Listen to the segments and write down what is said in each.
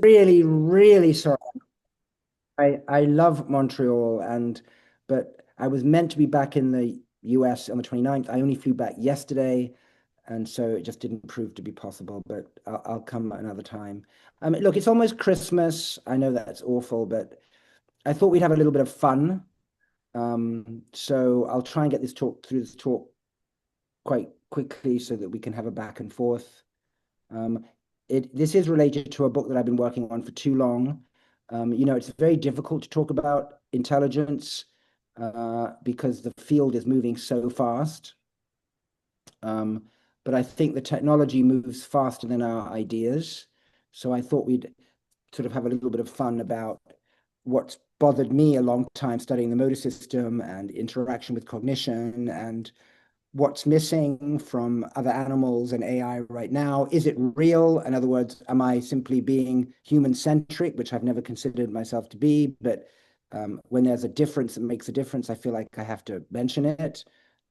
Really, really sorry. I love Montreal but I was meant to be back in the US on the 29th. I only flew back yesterday, and so it just didn't prove to be possible, but I'll come another time. Look, it's almost Christmas. I know that's awful, but I thought we'd have a little bit of fun. So I'll try and get this talk quite quickly so that we can have a back and forth. This is related to a book that I've been working on for too long. It's very difficult to talk about intelligence because the field is moving so fast. But I think the technology moves faster than our ideas. So I thought we'd sort of have a little bit of fun about what's bothered me a long time studying the motor system and interaction with cognition and what's missing from other animals and AI right now. Is it real? In other words, am I simply being human-centric, which I've never considered myself to be, but when there's a difference that makes a difference, I feel like I have to mention it.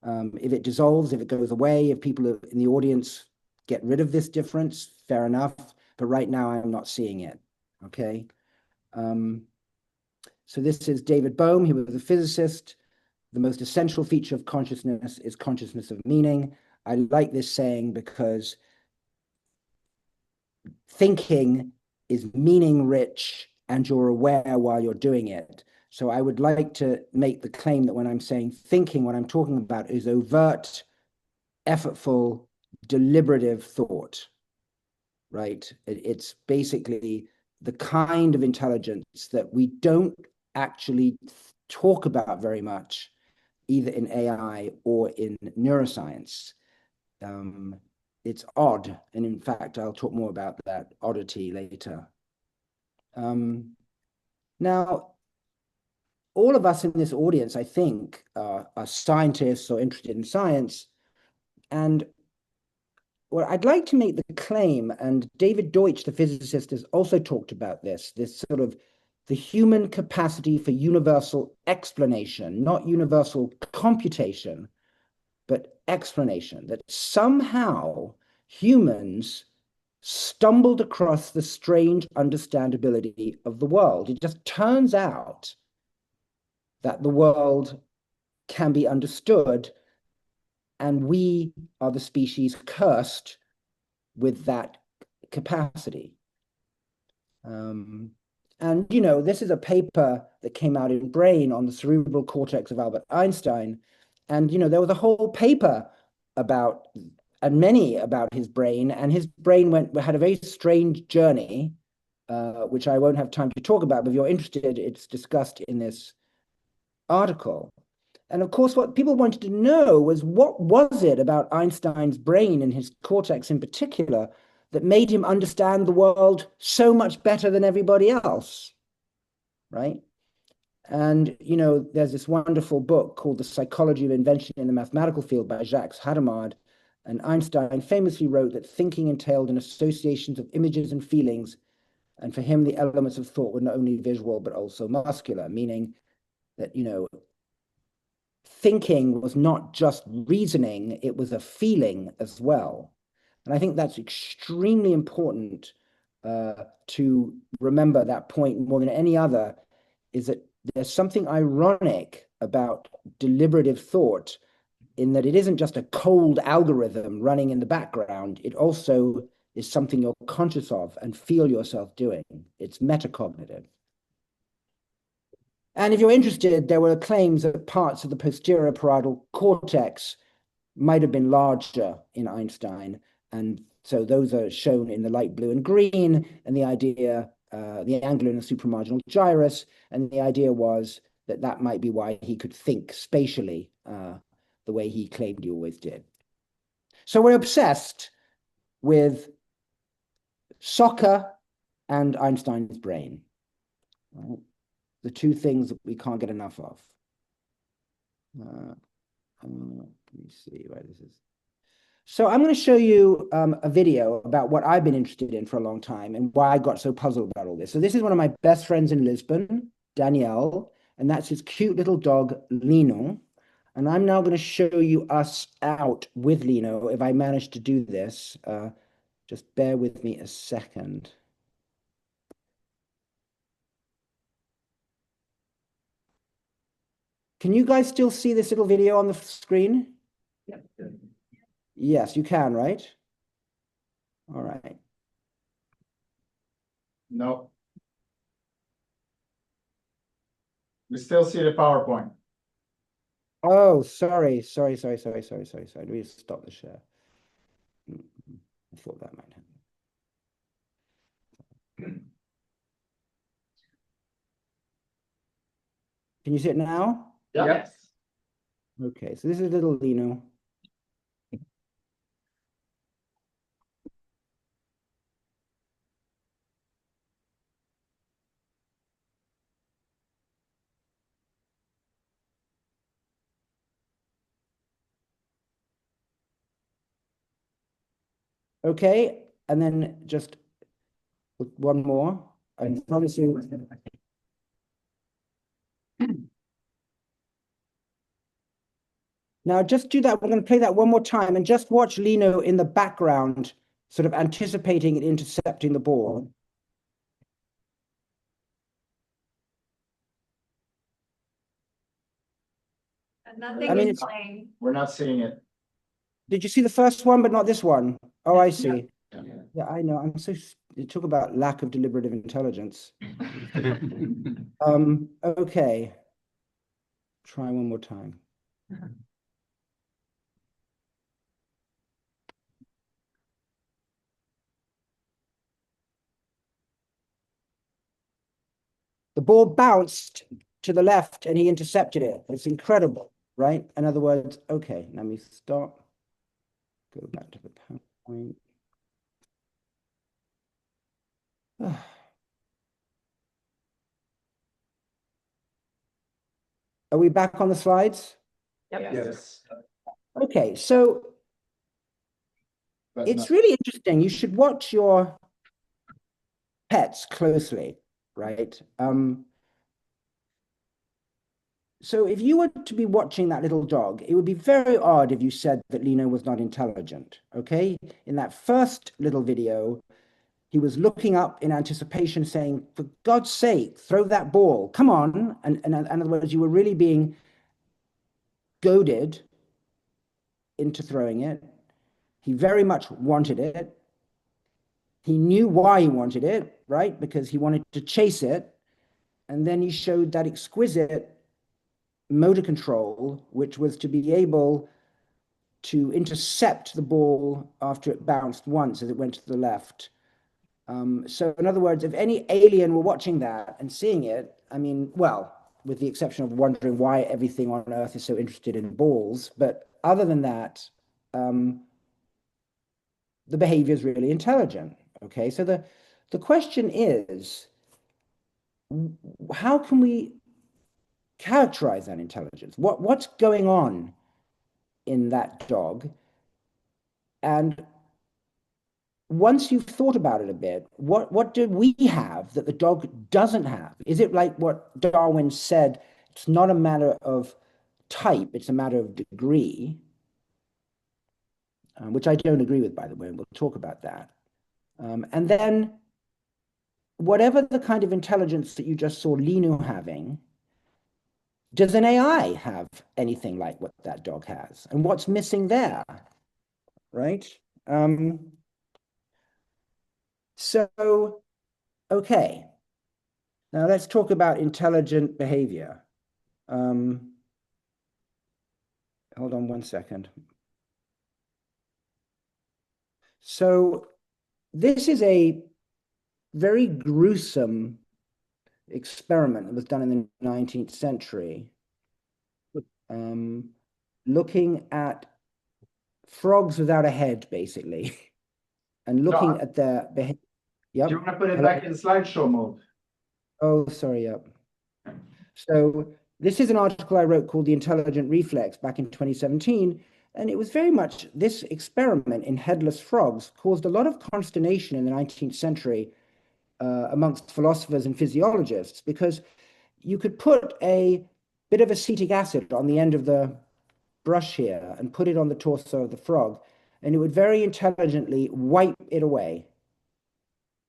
If it dissolves, if it goes away, if people in the audience get rid of this difference, fair enough. But right now, I'm not seeing it. Okay. So this is David Bohm. He was a physicist. The most essential feature of consciousness is consciousness of meaning. I like this saying because thinking is meaning rich and you're aware while you're doing it. So I would like to make the claim that when I'm saying thinking, what I'm talking about is overt, effortful, deliberative thought, right? It's basically the kind of intelligence that we don't actually talk about very much, either in AI or in neuroscience. It's odd, and in fact, I'll talk more about that oddity later. Now, all of us in this audience, I think, are scientists or interested in science. And well, I'd like to make the claim, and David Deutsch, the physicist, has also talked about this sort of the human capacity for universal explanation, not universal computation, but explanation, that somehow humans stumbled across the strange understandability of the world. It just turns out that the world can be understood, and we are the species cursed with that capacity. And, this is a paper that came out in Brain on the cerebral cortex of Albert Einstein. And, there was a whole paper about, and many about his brain, and his brain had a very strange journey, which I won't have time to talk about, but if you're interested, it's discussed in this article. And of course, what people wanted to know was what was it about Einstein's brain and his cortex in particular that made him understand the world so much better than everybody else, right? And, there's this wonderful book called The Psychology of Invention in the Mathematical Field by Jacques Hadamard. And Einstein famously wrote that thinking entailed an associations of images and feelings. And for him, the elements of thought were not only visual, but also muscular, meaning that, thinking was not just reasoning, it was a feeling as well. And I think that's extremely important to remember that point more than any other, is that there's something ironic about deliberative thought in that it isn't just a cold algorithm running in the background. It also is something you're conscious of and feel yourself doing. It's metacognitive. And if you're interested, there were claims that parts of the posterior parietal cortex might have been larger in Einstein. And so those are shown in the light blue and green, and the idea, the angular and the supramarginal gyrus, and the idea was that that might be why he could think spatially the way he claimed he always did. So we're obsessed with soccer and Einstein's brain, right? The two things that we can't get enough of. Let me see where this is. So I'm going to show you a video about what I've been interested in for a long time and why I got so puzzled about all this. So this is one of my best friends in Lisbon, Danielle, and that's his cute little dog, Lino. And I'm now going to show you us out with Lino, if I manage to do this. Just bear with me a second. Can you guys still see this little video on the screen? Yeah. Yes, you can, right? All right. No. We still see the PowerPoint. Oh, sorry. Let me stop the share. I thought that might happen. Can you see it now? Yes. Okay, so this is little Lino. Okay, and then just one more. I promise you. Now just do that. We're going to play that one more time and just watch Lino in the background, sort of anticipating it intercepting the ball. Nothing I mean, is playing. We're not seeing it. Did you see the first one, but not this one? Oh, I see. Yeah. Yeah, I know. I'm so, you talk about lack of deliberative intelligence. Okay. Try one more time. The ball bounced to the left and he intercepted it. It's incredible, right? In other words, okay, let me stop. Go back to the PowerPoint. Are we back on the slides? Yep. Yes. Okay, so But it's really interesting. You should watch your pets closely, right? So if you were to be watching that little dog, it would be very odd if you said that Lino was not intelligent, okay? In that first little video, he was looking up in anticipation, saying, for God's sake, throw that ball, come on. And in other words, you were really being goaded into throwing it. He very much wanted it. He knew why he wanted it, right? Because he wanted to chase it. And then he showed that exquisite motor control, which was to be able to intercept the ball after it bounced once as it went to the left. So in other words, if any alien were watching that and seeing it, I mean, well, with the exception of wondering why everything on Earth is so interested in balls, but other than that, the behavior is really intelligent. Okay, so the question is, how can we characterize that intelligence? What's going on in that dog? And once you've thought about it a bit, what do we have that the dog doesn't have? Is it like what Darwin said, it's not a matter of type, it's a matter of degree, which I don't agree with, by the way, and we'll talk about that. And then whatever the kind of intelligence that you just saw Lino having, does an AI have anything like what that dog has? And what's missing there, right? So, okay. Now let's talk about intelligent behavior. Hold on one second. So this is a very gruesome experiment that was done in the 19th century, looking at frogs without a head, basically, and looking at their behavior. Yep. Do you want to put it back in slideshow mode? Oh, sorry, yep. So this is an article I wrote called The Intelligent Reflex back in 2017, and it was very much this experiment in headless frogs caused a lot of consternation in the 19th century amongst philosophers and physiologists, because you could put a bit of acetic acid on the end of the brush here and put it on the torso of the frog, and it would very intelligently wipe it away.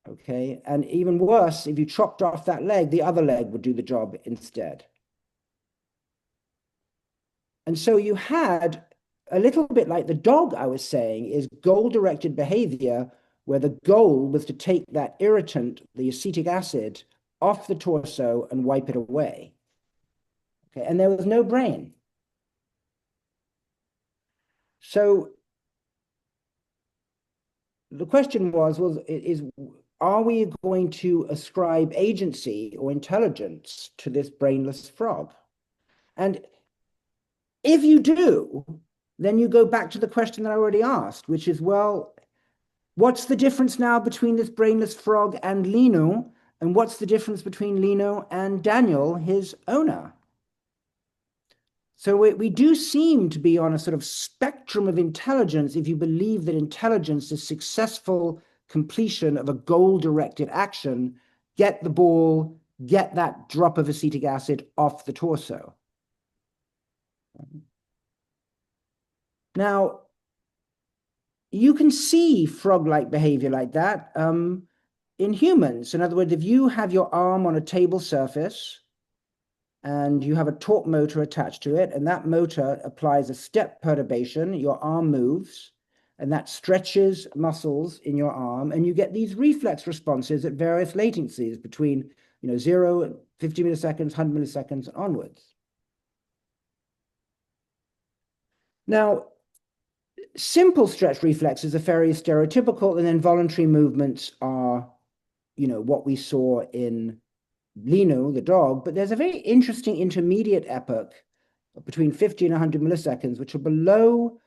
Okay, and even worse, if you chopped off that leg, the other leg would do the job instead. And so you had a little bit like the dog I was saying is goal-directed behavior, where the goal was to take that irritant, the acetic acid, off the torso and wipe it away. Okay, and there was no brain. So the question was, are we going to ascribe agency or intelligence to this brainless frog? And if you do, then you go back to the question that I already asked, which is, well, what's the difference now between this brainless frog and Lino? And what's the difference between Lino and Daniel, his owner? So we do seem to be on a sort of spectrum of intelligence if you believe that intelligence is successful completion of a goal-directed action, get the ball, get that drop of acetic acid off the torso. Now, you can see frog-like behavior like that in humans. In other words, if you have your arm on a table surface and you have a torque motor attached to it, and that motor applies a step perturbation, your arm moves, and that stretches muscles in your arm, and you get these reflex responses at various latencies between 0 and 50 milliseconds, 100 milliseconds, and onwards. Now, simple stretch reflexes are very stereotypical, and then voluntary movements are, what we saw in Lino, the dog, but there's a very interesting intermediate epoch between 50 and 100 milliseconds, which are below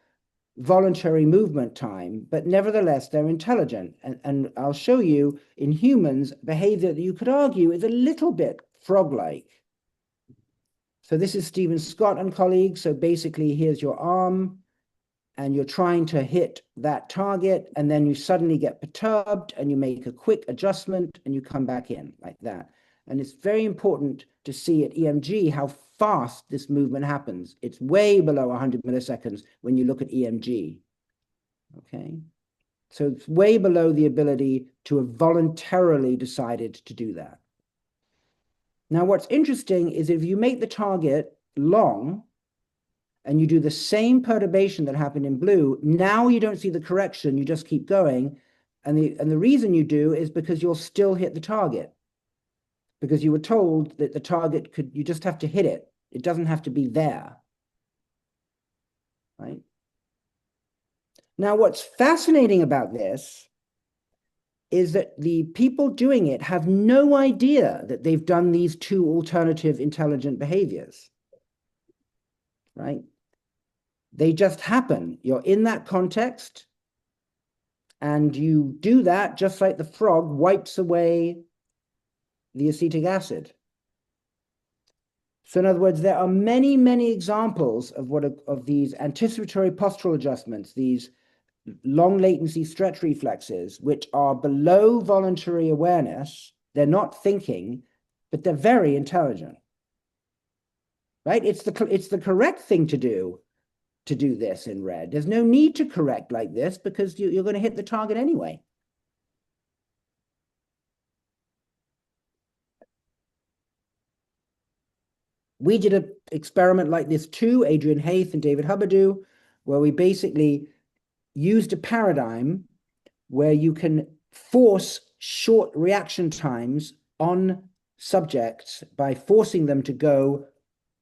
voluntary movement time, but nevertheless, they're intelligent. And I'll show you in humans behavior that you could argue is a little bit frog-like. So this is Stephen Scott and colleagues. So basically, here's your arm, and you're trying to hit that target, and then you suddenly get perturbed, and you make a quick adjustment, and you come back in like that. And it's very important to see at EMG how fast this movement happens. It's way below 100 milliseconds when you look at EMG. Okay, so it's way below the ability to have voluntarily decided to do that. Now, what's interesting is if you make the target long and you do the same perturbation that happened in blue, now you don't see the correction, you just keep going. And the reason you do is because you'll still hit the target, because you were told that the target you just have to hit it. It doesn't have to be there, right? Now, what's fascinating about this is that the people doing it have no idea that they've done these two alternative intelligent behaviors, right? They just happen. You're in that context, and you do that just like the frog wipes away the acetic acid. So in other words, there are many, many examples of these anticipatory postural adjustments, these long latency stretch reflexes, which are below voluntary awareness. They're not thinking, but they're very intelligent, right? It's the correct thing to do this in red. There's no need to correct like this because you're going to hit the target anyway. We did an experiment like this too, Adrian Hayth and David Hubbardoo, where we basically used a paradigm where you can force short reaction times on subjects by forcing them to go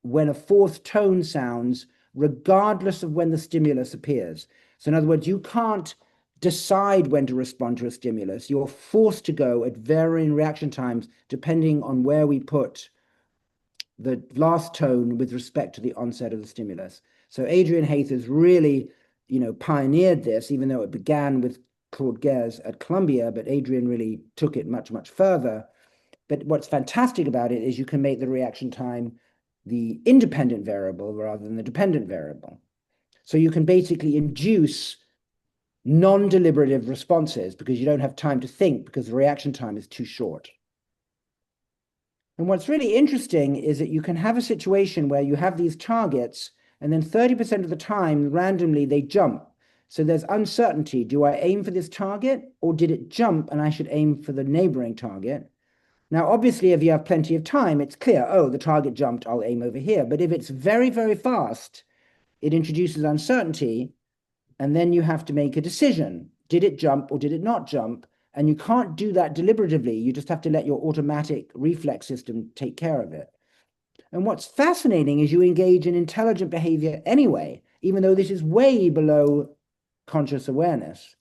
when a fourth tone sounds, regardless of when the stimulus appears. So in other words, you can't decide when to respond to a stimulus. You're forced to go at varying reaction times depending on where we put the last tone with respect to the onset of the stimulus. So Adrian Hayth has really, pioneered this, even though it began with Claude Guers at Columbia, but Adrian really took it much, much further. But what's fantastic about it is you can make the reaction time the independent variable rather than the dependent variable. So you can basically induce non-deliberative responses because you don't have time to think because the reaction time is too short. And what's really interesting is that you can have a situation where you have these targets and then 30% of the time, randomly, they jump. So there's uncertainty. Do I aim for this target, or did it jump and I should aim for the neighboring target? Now, obviously, if you have plenty of time, it's clear, oh, the target jumped, I'll aim over here. But if it's very, very fast, it introduces uncertainty, and then you have to make a decision. Did it jump or did it not jump? And you can't do that deliberatively. You just have to let your automatic reflex system take care of it. And what's fascinating is you engage in intelligent behavior anyway, even though this is way below conscious awareness.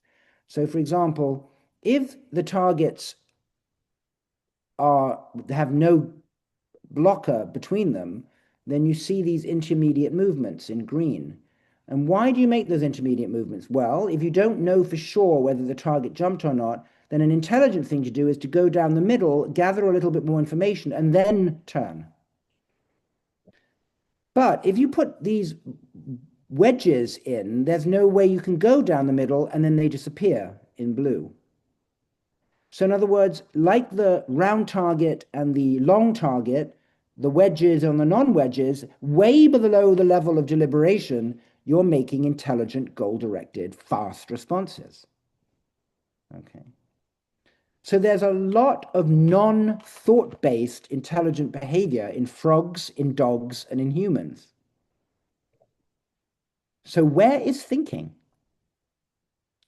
So, for example, if the targets have no blocker between them, then you see these intermediate movements in green. And why do you make those intermediate movements? Well, if you don't know for sure whether the target jumped or not, then an intelligent thing to do is to go down the middle, gather a little bit more information, and then turn. But if you put these wedges in, there's no way you can go down the middle, and then they disappear in blue. So in other words, like the round target and the long target, the wedges and the non-wedges, way below the level of deliberation, you're making intelligent, goal-directed, fast responses. Okay. So there's a lot of non-thought-based intelligent behavior in frogs, in dogs, and in humans. So where is thinking?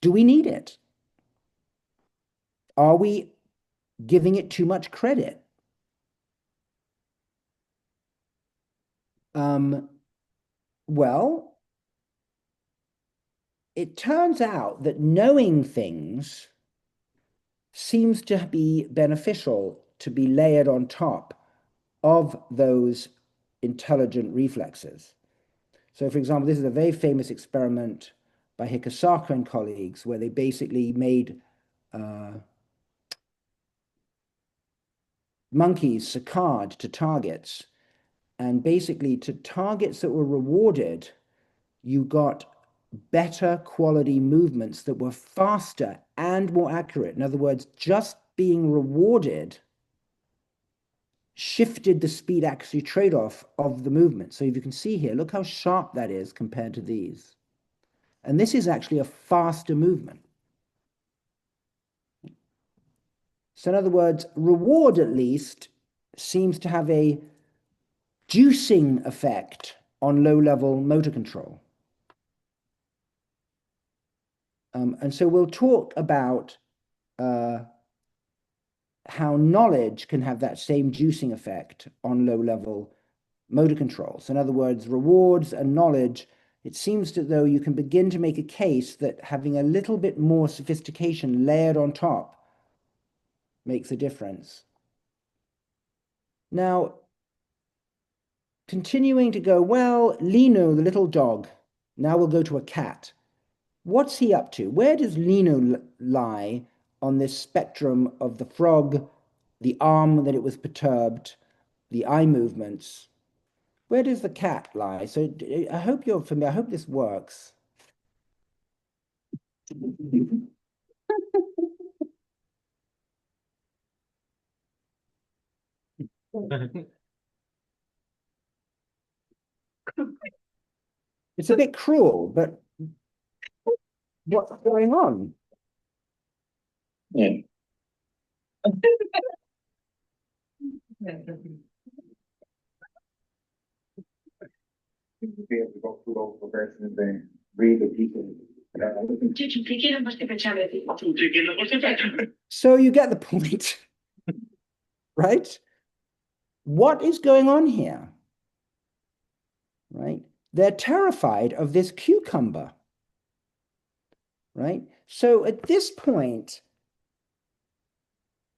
Do we need it? Are we giving it too much credit? Well, it turns out that knowing things seems to be beneficial to be layered on top of those intelligent reflexes. So, for example, this is a very famous experiment by Hikosaka and colleagues, where they basically made monkeys saccade to targets. And basically, to targets that were rewarded, you got better quality movements that were faster and more accurate. In other words, just being rewarded shifted the speed accuracy trade-off of the movement. So if you can see here, look how sharp that is compared to these. And this is actually a faster movement. So in other words, reward at least seems to have a juicing effect on low-level motor control. And so we'll talk about how knowledge can have that same juicing effect on low-level motor control. So in other words, rewards and knowledge, it seems as though you can begin to make a case that having a little bit more sophistication layered on top makes a difference. Now, continuing to go, well, Lino, the little dog, now we'll go to a cat. What's he up to? Where does Lino lie on this spectrum of the frog, the arm that it was perturbed, the eye movements? Where does the cat lie? So I hope you're familiar. I hope this works. It's a bit cruel, but what's going on? Yeah. We have to go through those progressions and read the people. So you get the point, right? What is going on here? Right? They're terrified of this cucumber, right? So at this point,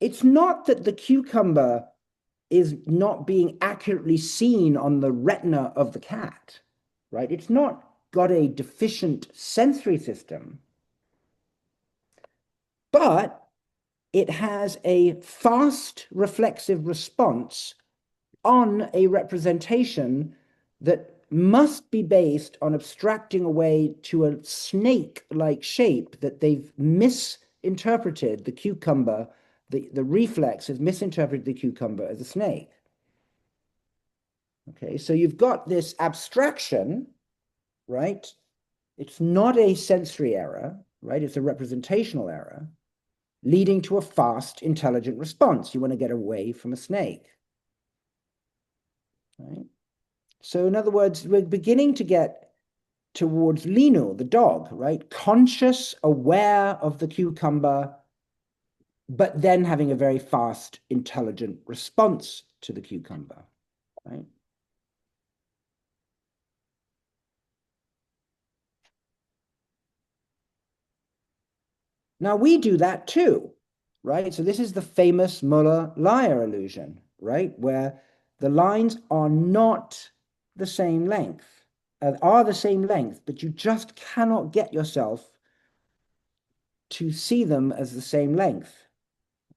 it's not that the cucumber is not being accurately seen on the retina of the cat, right? It's not got a deficient sensory system, but it has a fast reflexive response on a representation that must be based on abstracting away to a snake-like shape that they've misinterpreted the cucumber. The reflex has misinterpreted the cucumber as a snake. Okay, so you've got this abstraction, right, It's not a sensory error, right? It's a representational error leading to a fast, intelligent response. You want to get away from a snake, right? So in other words, we're beginning to get towards Lino, the dog, right? Conscious, aware of the cucumber, but then having a very fast, intelligent response to the cucumber, right? Now we do that too, right? So this is the famous Muller-Lyer illusion, right? Where the lines are not the same length, but you just cannot get yourself to see them as the same length,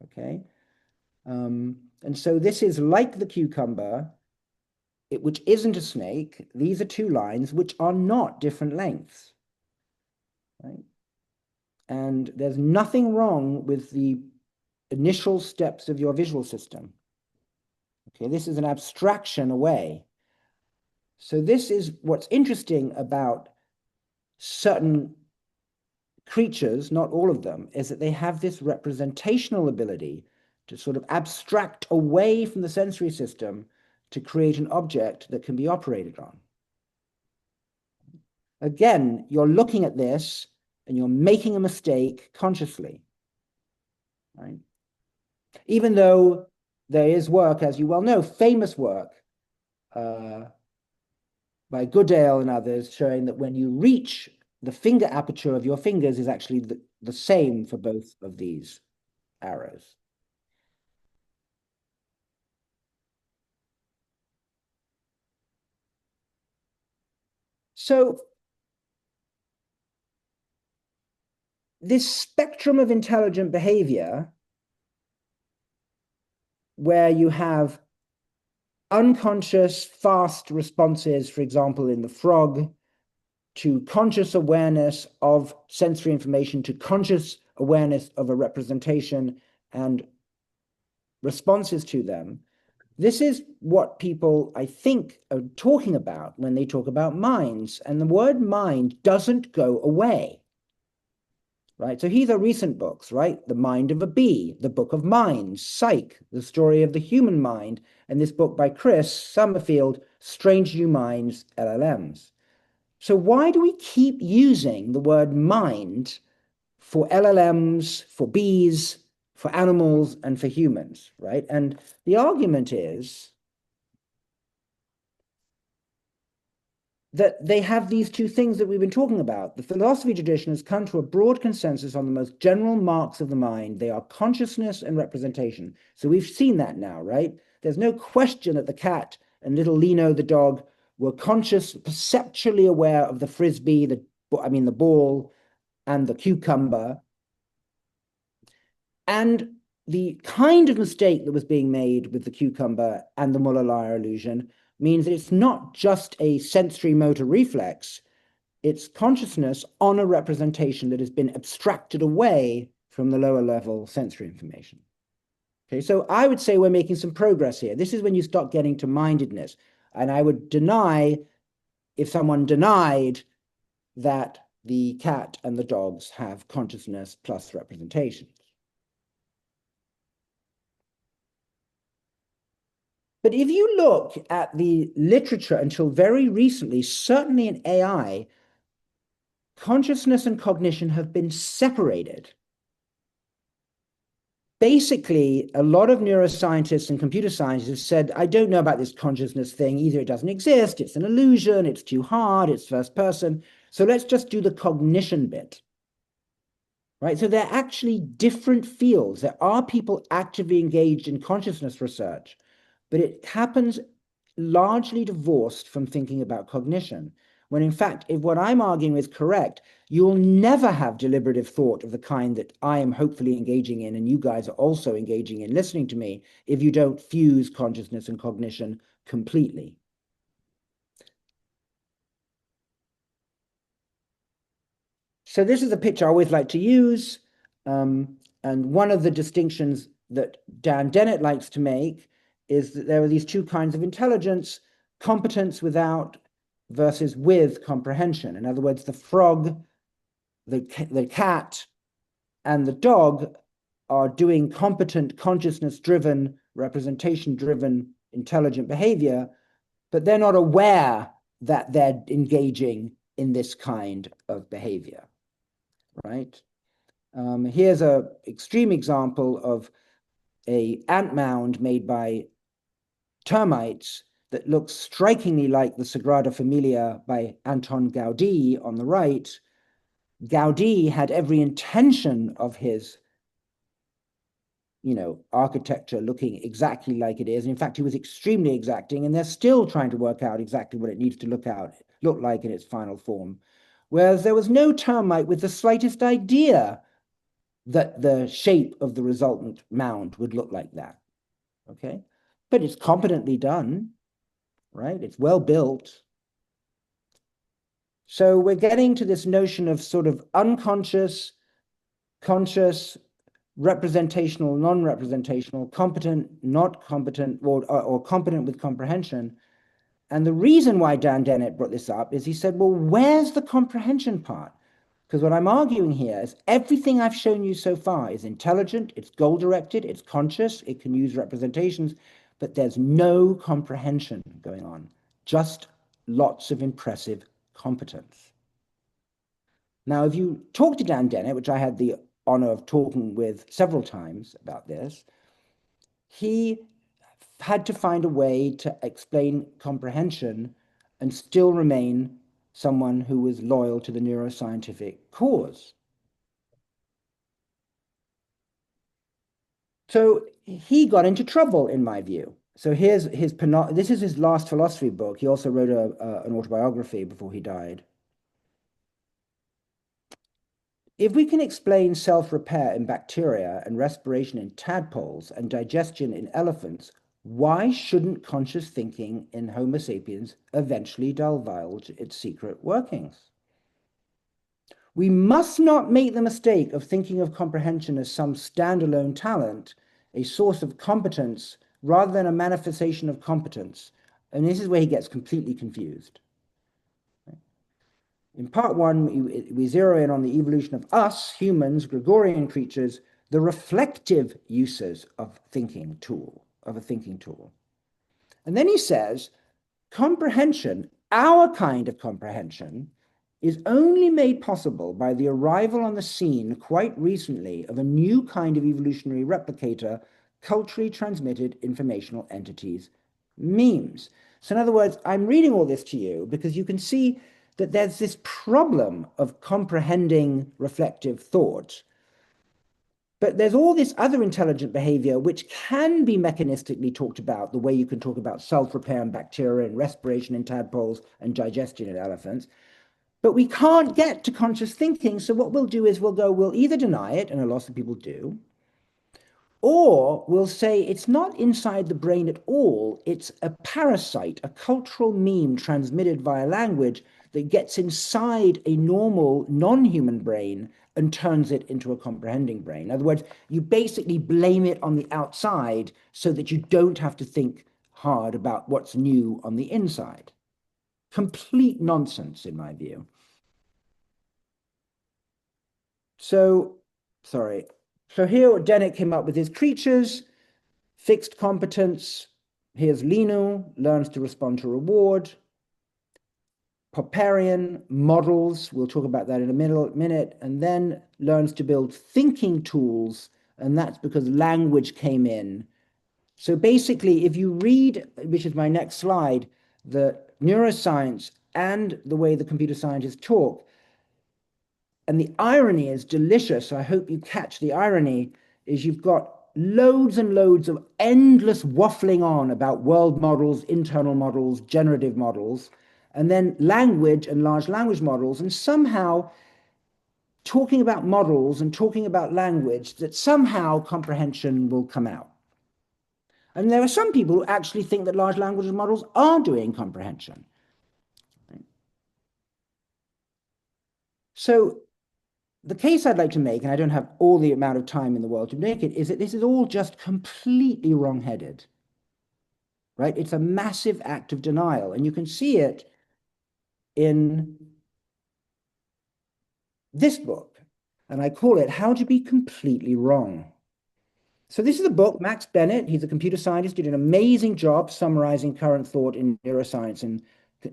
okay? And so this is like the cucumber, which isn't a snake. These are two lines which are not different lengths, right? And there's nothing wrong with the initial steps of your visual system. Okay, this is an abstraction away. So this is what's interesting about certain creatures, not all of them, is that they have this representational ability to sort of abstract away from the sensory system to create an object that can be operated on. Again, you're looking at this and you're making a mistake consciously, right? Even though there is work, as you well know, famous work by Goodale and others, showing that when you reach the finger aperture of your fingers is actually the same for both of these arrows. So this spectrum of intelligent behavior, where you have unconscious, fast responses, for example, in the frog, to conscious awareness of sensory information, to conscious awareness of a representation and responses to them. This is what people, I think, are talking about when they talk about minds. And the word mind doesn't go away, right? So these are recent books, right? The Mind of a Bee, the Book of Minds, Psych, the story of the human mind, and this book by Chris Summerfield, Strange New Minds, LLMs. So why do we keep using the word mind for LLMs, for bees, for animals, and for humans, right? And the argument is that they have these two things that we've been talking about. The philosophy tradition has come to a broad consensus on the most general marks of the mind. They are consciousness and representation. So we've seen that now, right? There's no question that the cat and little Lino, the dog, were conscious, perceptually aware of the frisbee, the ball, and the cucumber. And the kind of mistake that was being made with the cucumber and the Muller-Lyer illusion means that it's not just a sensory motor reflex, it's consciousness on a representation that has been abstracted away from the lower level sensory information. Okay, so I would say we're making some progress here. This is when you start getting to mindedness. And I would deny, if someone denied, that the cat and the dogs have consciousness plus representations. But if you look at the literature until very recently, certainly in AI, consciousness and cognition have been separated. Basically, a lot of neuroscientists and computer scientists have said, I don't know about this consciousness thing. Either it doesn't exist, it's an illusion, it's too hard, it's first person. So let's just do the cognition bit. Right? So they're actually different fields. There are people actively engaged in consciousness research, but it happens largely divorced from thinking about cognition. When in fact, if what I'm arguing is correct, you'll never have deliberative thought of the kind that I am hopefully engaging in, and you guys are also engaging in listening to me, if you don't fuse consciousness and cognition completely. So this is a picture I always like to use. And one of the distinctions that Dan Dennett likes to make is that there are these two kinds of intelligence: competence without versus with comprehension. In other words, the frog, the cat, and the dog are doing competent, consciousness-driven, representation-driven, intelligent behavior, but they're not aware that they're engaging in this kind of behavior, right? Here's an extreme example of an ant mound made by termites that looks strikingly like the Sagrada Familia by Anton Gaudí on the right. Gaudí had every intention of his, architecture looking exactly like it is. In fact, he was extremely exacting, and they're still trying to work out exactly what it needs to look like in its final form. Whereas there was no termite with the slightest idea that the shape of the resultant mound would look like that, okay? But it's competently done, right? It's well built. So we're getting to this notion of sort of unconscious, conscious, representational, non-representational, competent, not competent, or competent with comprehension. And the reason why Dan Dennett brought this up is he said, well, where's the comprehension part? Because what I'm arguing here is everything I've shown you so far is intelligent, it's goal-directed, it's conscious, it can use representations, but there's no comprehension going on, just lots of impressive competence. Now, if you talk to Dan Dennett, which I had the honor of talking with several times about this, he had to find a way to explain comprehension and still remain someone who was loyal to the neuroscientific cause. So he got into trouble, in my view. So here's this is his last philosophy book. He also wrote an autobiography before he died. If we can explain self-repair in bacteria and respiration in tadpoles and digestion in elephants, why shouldn't conscious thinking in Homo sapiens eventually divulge its secret workings? We must not make the mistake of thinking of comprehension as some standalone talent, a source of competence, rather than a manifestation of competence. And this is where he gets completely confused. In part one, we zero in on the evolution of us, humans, Gregorian creatures, the reflective uses of a thinking tool. And then he says, comprehension, our kind of comprehension, is only made possible by the arrival on the scene quite recently of a new kind of evolutionary replicator, culturally transmitted informational entities, memes. So in other words, I'm reading all this to you because you can see that there's this problem of comprehending reflective thought, but there's all this other intelligent behavior which can be mechanistically talked about, the way you can talk about self-repair in bacteria and respiration in tadpoles and digestion in elephants. But we can't get to conscious thinking, so what we'll do is we'll either deny it, and a lot of people do, or we'll say it's not inside the brain at all, it's a parasite, a cultural meme transmitted via language that gets inside a normal, non-human brain and turns it into a comprehending brain. In other words, you basically blame it on the outside so that you don't have to think hard about what's new on the inside. Complete nonsense, in my view. So here Dennett came up with his creatures, fixed competence. Here's Linu, learns to respond to reward. Popperian, models, we'll talk about that in a minute, and then learns to build thinking tools, and that's because language came in. So basically, if you read, which is my next slide, the neuroscience and the way the computer scientists talk, and the irony is delicious, I hope you catch the irony, is you've got loads and loads of endless waffling on about world models, internal models, generative models, and then language and large language models, and somehow talking about models and talking about language, that somehow comprehension will come out. And there are some people who actually think that large language models are doing comprehension. So the case I'd like to make, and I don't have all the amount of time in the world to make it, is that this is all just completely wrong-headed, right? It's a massive act of denial, and you can see it in this book, and I call it How to Be Completely Wrong. So this is a book, Max Bennett, he's a computer scientist, did an amazing job summarizing current thought in neuroscience and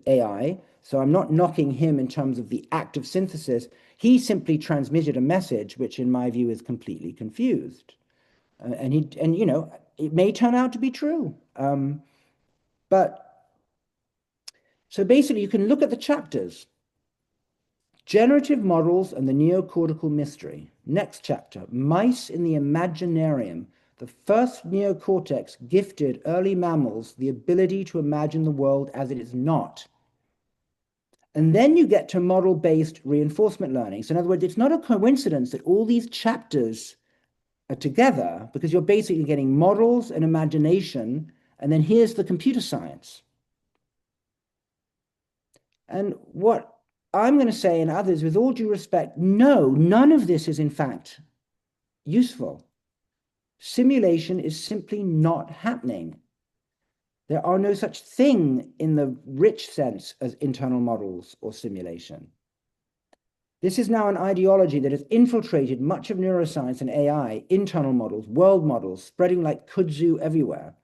AI. So I'm not knocking him in terms of the act of synthesis. He simply transmitted a message, which in my view is completely confused. And you know, it may turn out to be true. But so basically you can look at the chapters. Generative models and the neocortical mystery. Next chapter, mice in the imaginarium. The first neocortex gifted early mammals the ability to imagine the world as it is not. And then you get to model-based reinforcement learning. So in other words, it's not a coincidence that all these chapters are together, because you're basically getting models and imagination, and then here's the computer science. And what I'm going to say, and others, with all due respect, no, none of this is in fact useful. Simulation is simply not happening. There are no such thing in the rich sense as internal models or simulation. This is now an ideology that has infiltrated much of neuroscience and AI, internal models, world models, spreading like kudzu everywhere.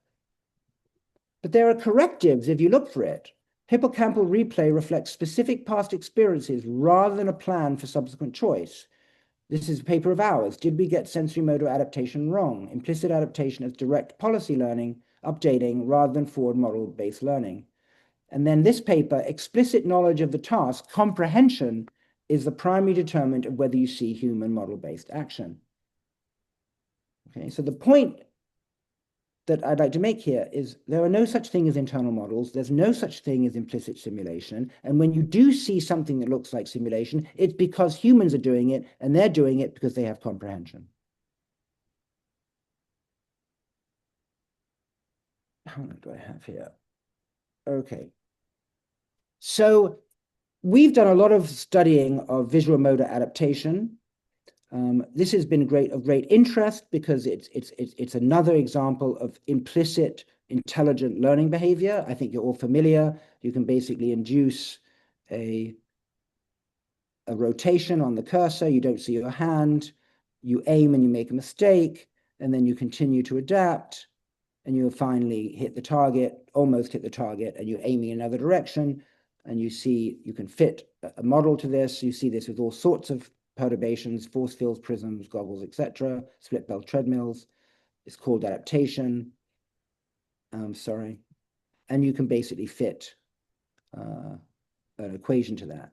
But there are correctives if you look for it. Hippocampal replay reflects specific past experiences rather than a plan for subsequent choice. This is a paper of ours. Did we get sensory motor adaptation wrong? Implicit adaptation as direct policy learning, updating, rather than forward model-based learning. And then this paper, explicit knowledge of the task, comprehension, is the primary determinant of whether you see human model-based action. Okay, so the point that I'd like to make here is there are no such thing as internal models. There's no such thing as implicit simulation. And when you do see something that looks like simulation, it's because humans are doing it, and they're doing it because they have comprehension. How long do I have here? Okay. So we've done a lot of studying of visual motor adaptation. This has been of great interest because it's another example of implicit intelligent learning behavior. I think you're all familiar. You can basically induce a rotation on the cursor. You don't see your hand. You aim and you make a mistake, and then you continue to adapt, and you'll finally hit the target, almost hit the target, and you're aiming in another direction, and you see you can fit a model to this. You see this with all sorts of perturbations, force fields, prisms, goggles, etc., split belt treadmills. It's called adaptation. Sorry. And you can basically fit an equation to that.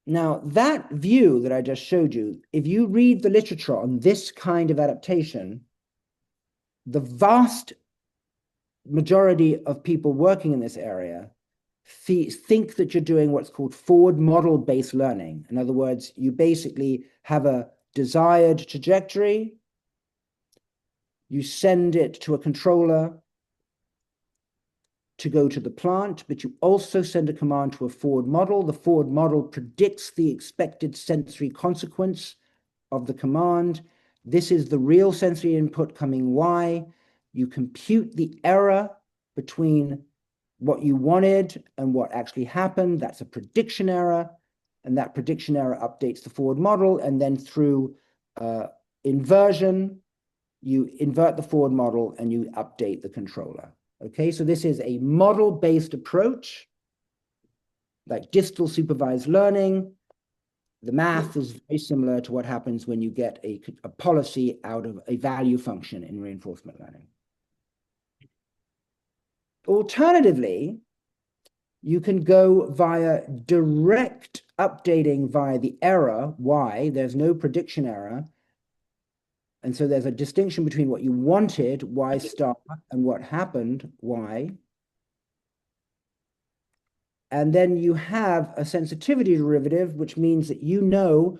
Now, that view that I just showed you, if you read the literature on this kind of adaptation, the vast majority of people working in this area think that you're doing what's called forward model-based learning. In other words, you basically have a desired trajectory, you send it to a controller to go to the plant, but you also send a command to a forward model. The forward model predicts the expected sensory consequence of the command. This is the real sensory input coming Y. You compute the error between what you wanted and what actually happened. That's a prediction error, and that prediction error updates the forward model, and then through inversion, you invert the forward model and you update the controller. Okay, so this is a model-based approach, like distal supervised learning. The math is very similar to what happens when you get a policy out of a value function in reinforcement learning. Alternatively, you can go via direct updating via the error, Y. There's no prediction error. And so there's a distinction between what you wanted, Y star, and what happened, Y. And then you have a sensitivity derivative, which means that you know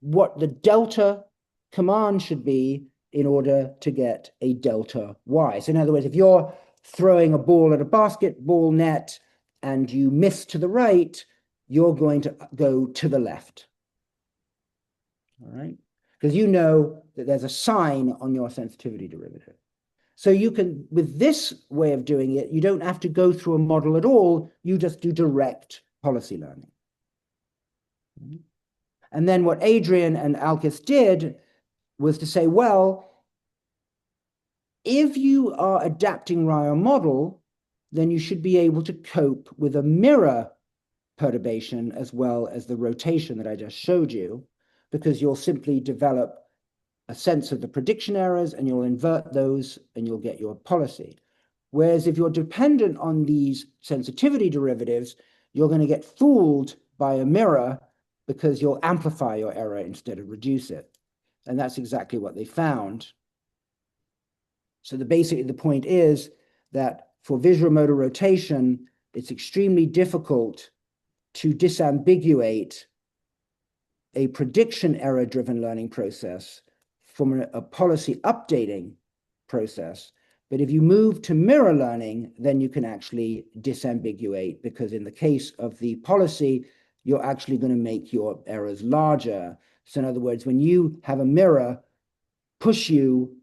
what the delta command should be in order to get a delta Y. So in other words, if you're throwing a ball at a basketball net and you miss to the right, you're going to go to the left. All right? Because you know that there's a sign on your sensitivity derivative. So you can, with this way of doing it, you don't have to go through a model at all. You just do direct policy learning. And then what Adrian and Alkis did was to say, well, if you are adapting via a model, then you should be able to cope with a mirror perturbation as well as the rotation that I just showed you, because you'll simply develop a sense of the prediction errors and you'll invert those and you'll get your policy. Whereas if you're dependent on these sensitivity derivatives, you're going to get fooled by a mirror because you'll amplify your error instead of reduce it. And that's exactly what they found. So basically the point is that for visual motor rotation, it's extremely difficult to disambiguate a prediction error-driven learning process from a policy updating process. But if you move to mirror learning, then you can actually disambiguate, because in the case of the policy, you're actually going to make your errors larger. So in other words, when you have a mirror push you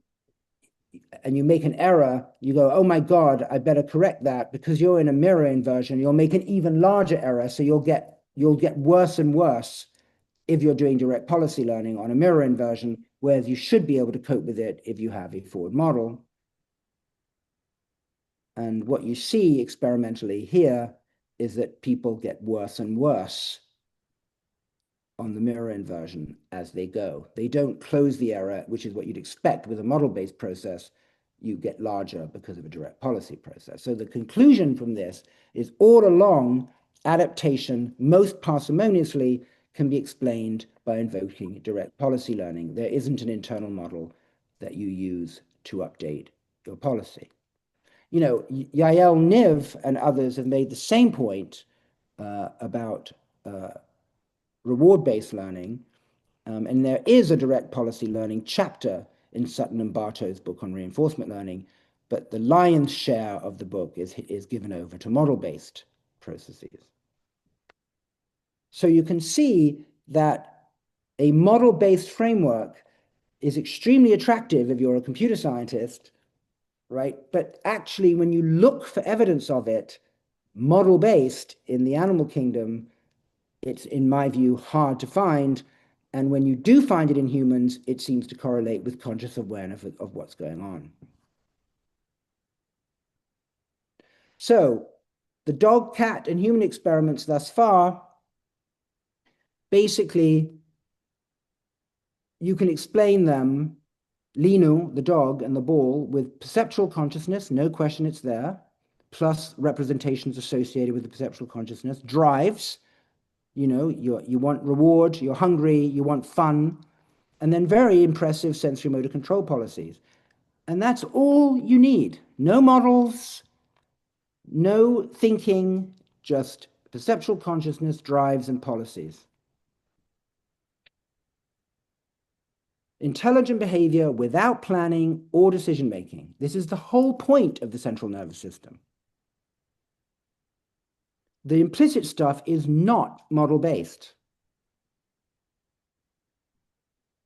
and you make an error, you go, oh my God, I better correct that, because you're in a mirror inversion, you'll make an even larger error. So you'll get worse and worse if you're doing direct policy learning on a mirror inversion, whereas you should be able to cope with it if you have a forward model. And what you see experimentally here is that people get worse and worse on the mirror inversion as they go. They don't close the error, which is what you'd expect with a model-based process. You get larger because of a direct policy process. So the conclusion from this is all along, adaptation most parsimoniously can be explained by invoking direct policy learning. There isn't an internal model that you use to update your policy. You know, Yael Niv and others have made the same point about reward-based learning, and there is a direct policy learning chapter in Sutton and Bartow's book on reinforcement learning, but the lion's share of the book is given over to model-based processes. So you can see that a model-based framework is extremely attractive if you're a computer scientist, right? But actually, when you look for evidence of it, model-based in the animal kingdom, it's, in my view, hard to find. And when you do find it in humans, it seems to correlate with conscious awareness of what's going on. So the dog, cat, and human experiments thus far, basically, you can explain them, Linu, the dog, and the ball, with perceptual consciousness, no question it's there, plus representations associated with the perceptual consciousness, drives, you know, you want reward, you're hungry, you want fun, and then very impressive sensory motor control policies. And that's all you need. No models, no thinking, just perceptual consciousness, drives, and policies. Intelligent behavior without planning or decision-making. This is the whole point of the central nervous system. The implicit stuff is not model-based.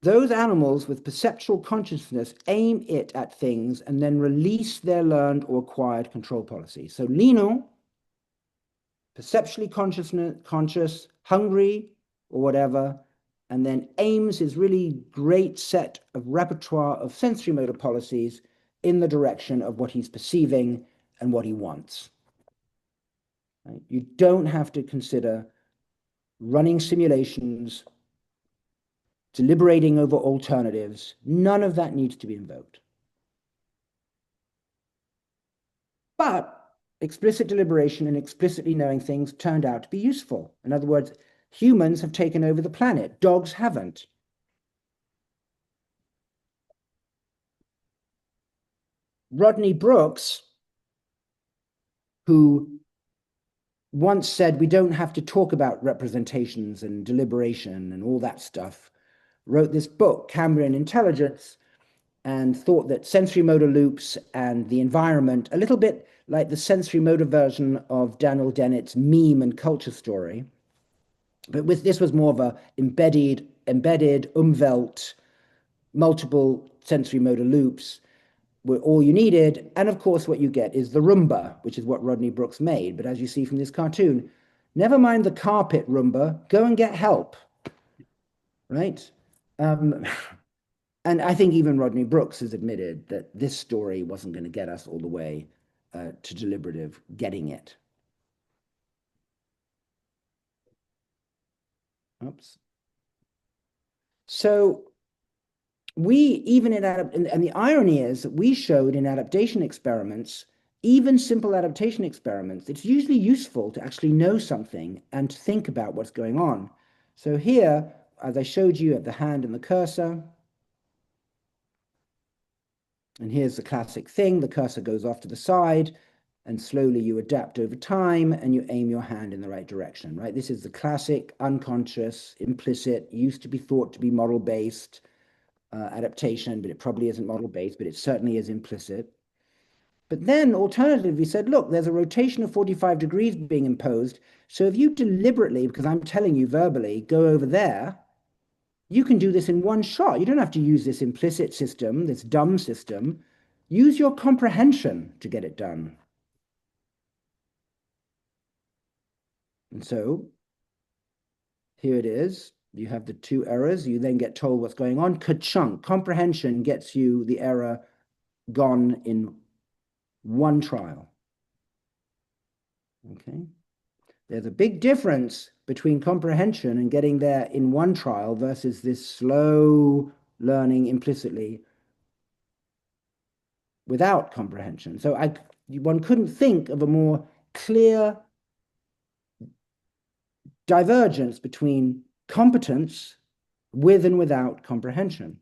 Those animals with perceptual consciousness aim it at things and then release their learned or acquired control policy. So Lino, perceptually conscious, hungry, or whatever, and then aims his really great set of repertoire of sensory motor policies in the direction of what he's perceiving and what he wants. Right? You don't have to consider running simulations, deliberating over alternatives. None of that needs to be invoked. But explicit deliberation and explicitly knowing things turned out to be useful. In other words, humans have taken over the planet. Dogs haven't. Rodney Brooks, who once said we don't have to talk about representations and deliberation and all that stuff, wrote this book, Cambrian Intelligence, and thought that sensory motor loops and the environment, a little bit like the sensory motor version of Daniel Dennett's meme and culture story, but this was more of a embedded Umwelt, multiple sensory motor loops. were all you needed. And of course, what you get is the Roomba, which is what Rodney Brooks made. But as you see from this cartoon, never mind the carpet Roomba, go and get help, right? And I think even Rodney Brooks has admitted that this story wasn't going to get us all the way to deliberative getting it. Oops. So we even and the irony is that we showed in adaptation experiments, even simple adaptation experiments, it's usually useful to actually know something and to think about what's going on. So here, as I showed you, at the hand and the cursor, and here's the classic thing, the cursor goes off to the side, and slowly you adapt over time, and you aim your hand in the right direction, right? This is the classic, unconscious, implicit, used to be thought to be model-based adaptation, but it probably isn't model-based, but it certainly is implicit. But then, alternatively, we said, look, there's a rotation of 45 degrees being imposed, so if you deliberately, because I'm telling you verbally, go over there, you can do this in one shot. You don't have to use this implicit system, this dumb system. Use your comprehension to get it done. And so here it is. You have the two errors. You then get told what's going on. Ka-chunk. Comprehension gets you the error gone in one trial. Okay. There's a big difference between comprehension and getting there in one trial versus this slow learning implicitly without comprehension. So one couldn't think of a more clear divergence between competence with and without comprehension.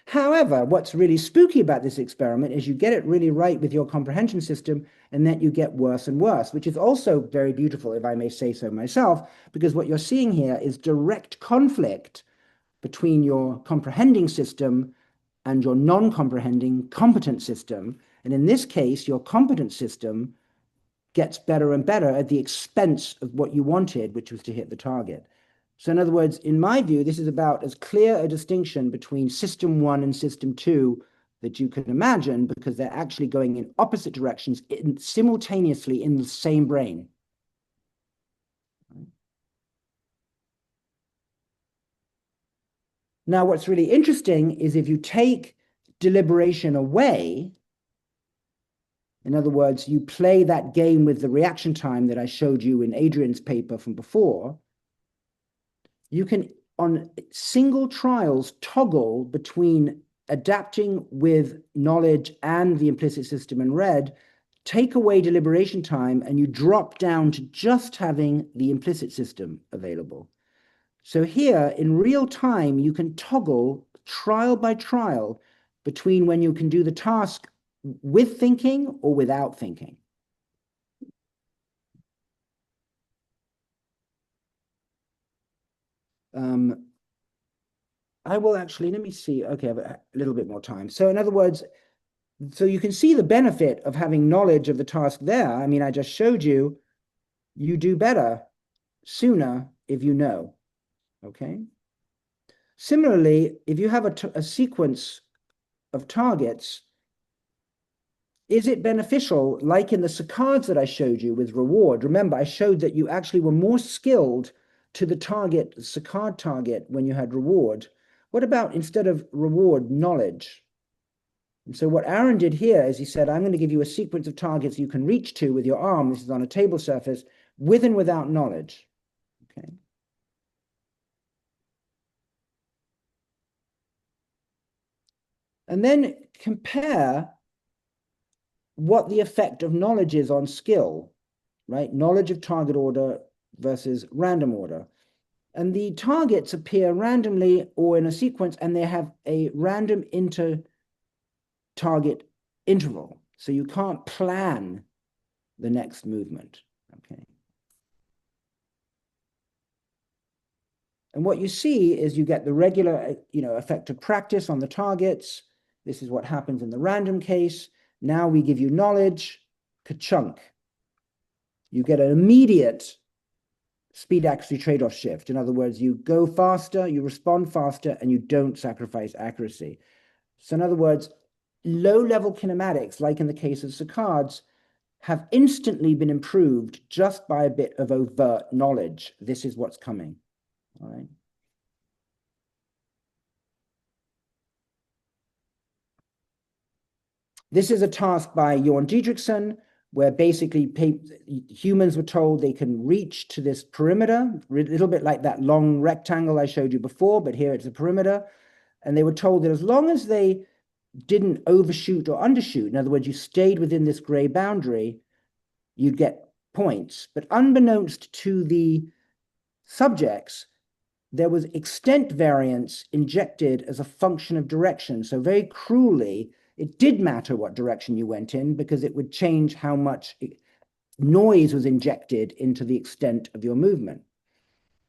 However, what's really spooky about this experiment is you get it really right with your comprehension system, and then you get worse and worse, which is also very beautiful, if I may say so myself, because what you're seeing here is direct conflict between your comprehending system and your non-comprehending competent system. And in this case, your competent system gets better and better at the expense of what you wanted, which was to hit the target. So in other words, in my view, this is about as clear a distinction between system 1 and system 2 that you can imagine, because they're actually going in opposite directions simultaneously in the same brain. Now, what's really interesting is if you take deliberation away, in other words, you play that game with the reaction time that I showed you in Adrian's paper from before, you can, on single trials, toggle between adapting with knowledge and the implicit system in red, take away deliberation time, and you drop down to just having the implicit system available. So here, in real time, you can toggle trial by trial between when you can do the task with thinking or without thinking. I will actually, let me see. Okay, I have a little bit more time. So in other words, so you can see the benefit of having knowledge of the task there. I mean, I just showed you, you do better sooner if you know, okay? Similarly, if you have a sequence of targets, is it beneficial, like in the saccades that I showed you with reward? Remember, I showed that you actually were more skilled to the target, the saccade target, when you had reward. What about, instead of reward, knowledge? And so what Aaron did here is he said, I'm going to give you a sequence of targets you can reach to with your arm. This is on a table surface, with and without knowledge. Okay. And then compare what the effect of knowledge is on skill, right? Knowledge of target order versus random order. And the targets appear randomly or in a sequence, and they have a random inter-target interval. So you can't plan the next movement, okay? And what you see is you get the regular, effect of practice on the targets. This is what happens in the random case. Now we give you knowledge, ka-chunk. You get an immediate speed accuracy trade-off shift. In other words, you go faster, you respond faster, and you don't sacrifice accuracy. So in other words, low-level kinematics, like in the case of saccades, have instantly been improved just by a bit of overt knowledge. This is what's coming. All right. This is a task by Jorn Dietrichson, where basically humans were told they can reach to this perimeter, a little bit like that long rectangle I showed you before, but here it's a perimeter. And they were told that as long as they didn't overshoot or undershoot, in other words, you stayed within this gray boundary, you'd get points. But unbeknownst to the subjects, there was extent variance injected as a function of direction. So very cruelly, it did matter what direction you went in because it would change how much noise was injected into the extent of your movement.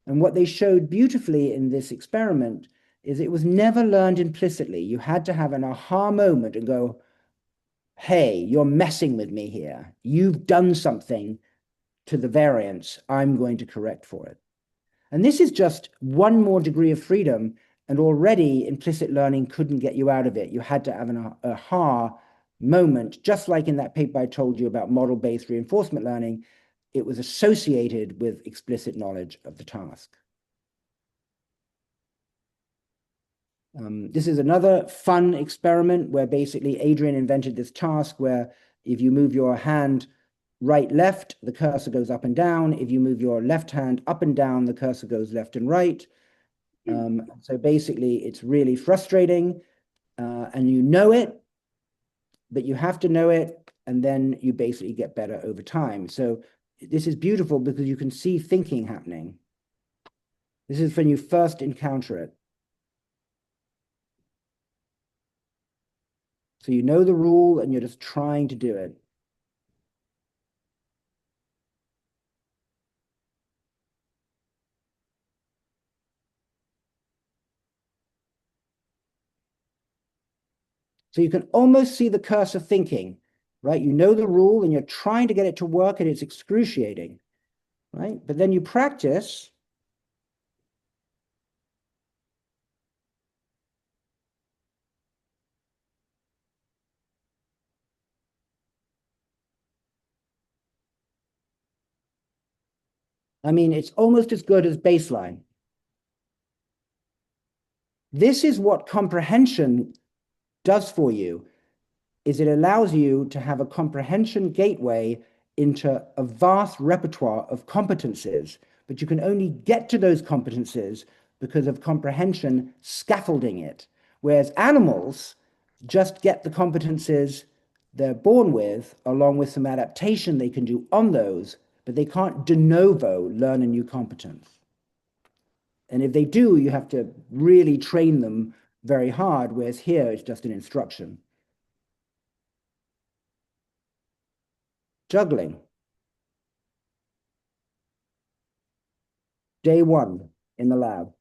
And what they showed beautifully in this experiment is it was never learned implicitly. You had to have an aha moment and go, hey, you're messing with me here. You've done something to the variance. I'm going to correct for it. And this is just one more degree of freedom, and already implicit learning couldn't get you out of it. You had to have an aha moment, just like in that paper I told you about model-based reinforcement learning. It was associated with explicit knowledge of the task. This is another fun experiment where basically Adrian invented this task where if you move your hand right, left, the cursor goes up and down. If you move your left hand up and down, the cursor goes left and right. So basically, it's really frustrating, and you know it, but you have to know it, and then you basically get better over time. So this is beautiful because you can see thinking happening. This is when you first encounter it. So you know the rule, and you're just trying to do it. So you can almost see the cursor thinking, right? You know the rule and you're trying to get it to work and it's excruciating, right? But then you practice. I mean, it's almost as good as baseline. This is what comprehension does for you, is it allows you to have a comprehension gateway into a vast repertoire of competences, but you can only get to those competences because of comprehension scaffolding it. Whereas animals just get the competences they're born with, along with some adaptation they can do on those, but they can't de novo learn a new competence. And if they do, you have to really train them very hard, whereas here it's just an instruction. Juggling. Day one in the lab.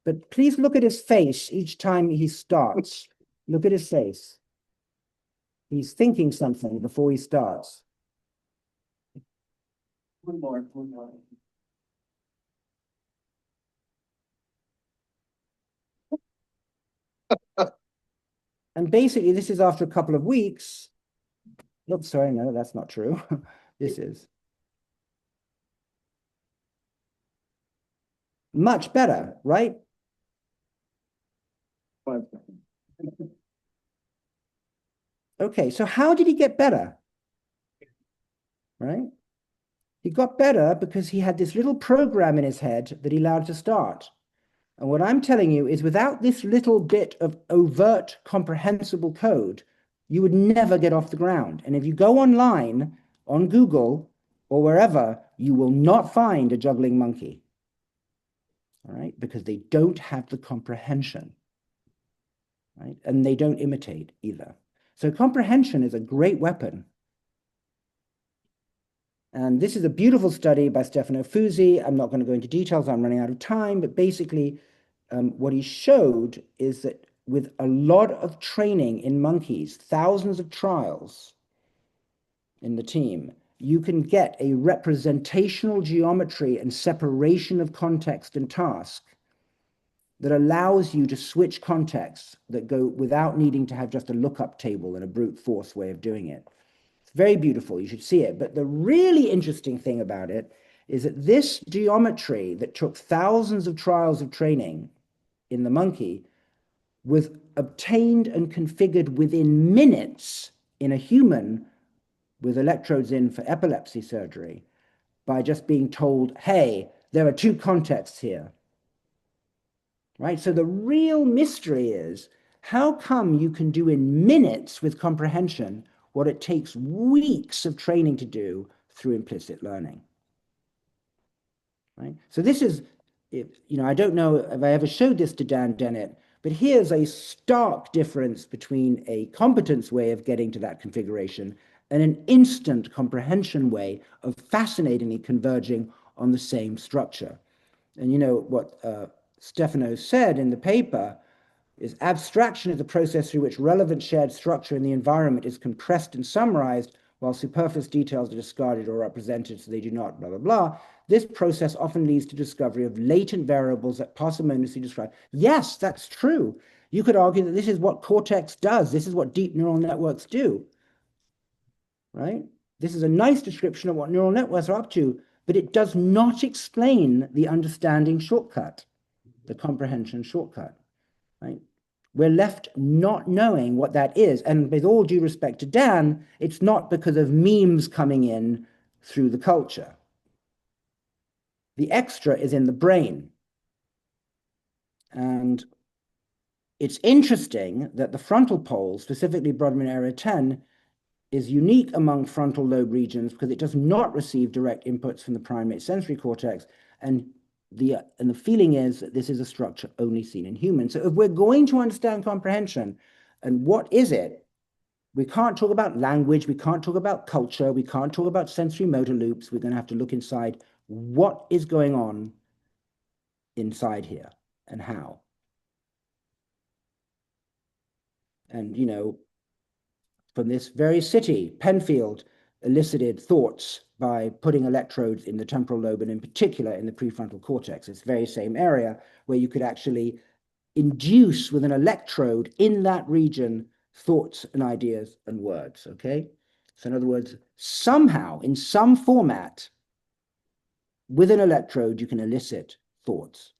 But please look at his face each time he starts. Look at his face. He's thinking something before he starts. One more. And basically, this is after a couple of weeks. Oops, sorry, no, that's not true. This is much better, right? 5 seconds. Okay, so how did he get better? Right? He got better because he had this little program in his head that he allowed to start. And what I'm telling you is without this little bit of overt comprehensible code, you would never get off the ground. And if you go online on Google or wherever, you will not find a juggling monkey. All right, because they don't have the comprehension, right? And they don't imitate either. So comprehension is a great weapon. And this is a beautiful study by Stefano Fusi. I'm not going to go into details, I'm running out of time, but basically what he showed is that with a lot of training in monkeys, thousands of trials in the team, you can get a representational geometry and separation of context and task that allows you to switch contexts that go without needing to have just a lookup table and a brute force way of doing it. It's very beautiful. You should see it. But the really interesting thing about it is that this geometry that took thousands of trials of training in the monkey was obtained and configured within minutes in a human with electrodes in for epilepsy surgery by just being told, hey, there are two contexts here. Right? So the real mystery is, how come you can do in minutes with comprehension what it takes weeks of training to do through implicit learning? Right? So this is, I don't know if I ever showed this to Dan Dennett, but here's a stark difference between a competence way of getting to that configuration and an instant comprehension way of fascinatingly converging on the same structure. And you know what Stefano said in the paper is abstraction is the process through which relevant shared structure in the environment is compressed and summarized while superfluous details are discarded or represented so they do not, blah, blah, blah. This process often leads to discovery of latent variables that parsimoniously describe. Yes, that's true. You could argue that this is what cortex does. This is what deep neural networks do, right? This is a nice description of what neural networks are up to, but it does not explain the understanding shortcut, the comprehension shortcut, right? We're left not knowing what that is. And with all due respect to Dan, it's not because of memes coming in through the culture. The extra is in the brain. And it's interesting that the frontal pole, specifically Brodmann area 10, is unique among frontal lobe regions because it does not receive direct inputs from the primate sensory cortex. And the feeling is that this is a structure only seen in humans. So if we're going to understand comprehension, and what is it? We can't talk about language, we can't talk about culture, we can't talk about sensory motor loops. We're going to have to look inside what is going on inside here and how. And, from this very city, Penfield elicited thoughts by putting electrodes in the temporal lobe and in particular in the prefrontal cortex. It's the very same area where you could actually induce with an electrode in that region thoughts and ideas and words, okay? So in other words, somehow, in some format, with an electrode, you can elicit thoughts,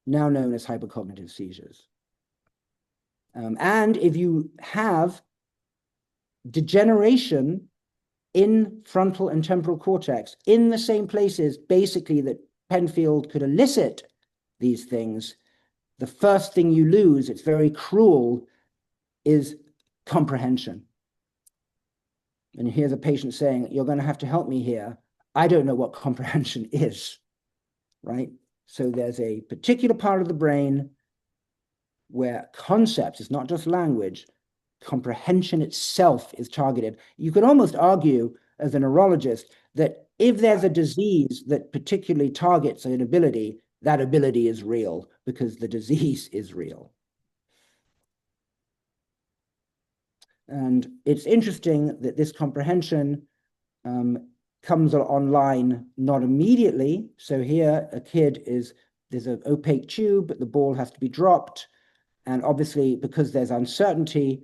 now known as hypercognitive seizures. And if you have degeneration in frontal and temporal cortex in the same places, basically, that Penfield could elicit these things, the first thing you lose, it's very cruel, is comprehension. And here's a patient saying, you're going to have to help me here. I don't know what comprehension is, right? So there's a particular part of the brain where concepts, it's not just language, comprehension itself is targeted. You could almost argue as a neurologist that if there's a disease that particularly targets an ability, that ability is real because the disease is real. And it's interesting that this comprehension comes online not immediately. So here a kid there's an opaque tube, but the ball has to be dropped. And obviously, because there's uncertainty,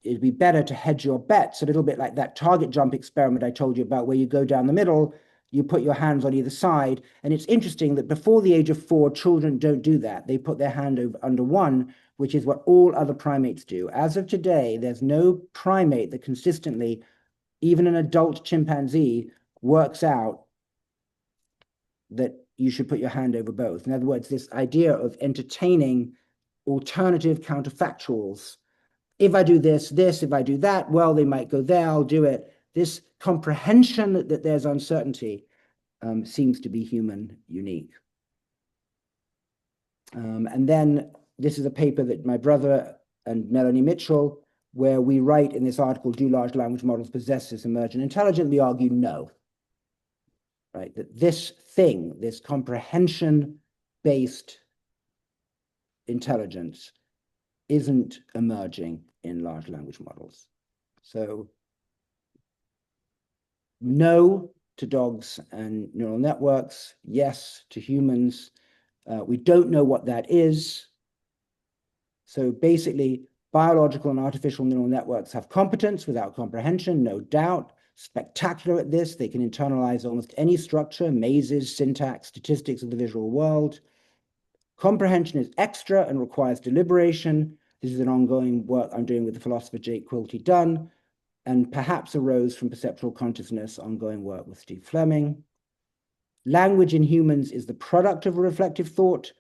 it'd be better to hedge your bets, a little bit like that target jump experiment I told you about, where you go down the middle, you put your hands on either side. And it's interesting that before the age of 4, children don't do that. They put their hand under one, which is what all other primates do. As of today, there's no primate that consistently, even an adult chimpanzee, works out that you should put your hand over both. In other words, this idea of entertaining alternative counterfactuals. If I do this, if I do that, well, they might go there, I'll do it. This comprehension that there's uncertainty seems to be human unique. And then this is a paper that my brother and Melanie Mitchell, where we write in this article, do large language models possess this emergent intelligence? We argue no, right? That this thing, this comprehension-based intelligence isn't emerging in large language models. So no to dogs and neural networks, yes to humans. We don't know what that is. So basically, biological and artificial neural networks have competence without comprehension, no doubt. Spectacular at this. They can internalize almost any structure, mazes, syntax, statistics of the visual world. Comprehension is extra and requires deliberation. This is an ongoing work I'm doing with the philosopher Jake Quilty Dunn, and perhaps arose from perceptual consciousness, ongoing work with Steve Fleming. Language in humans is the product of a reflective thought.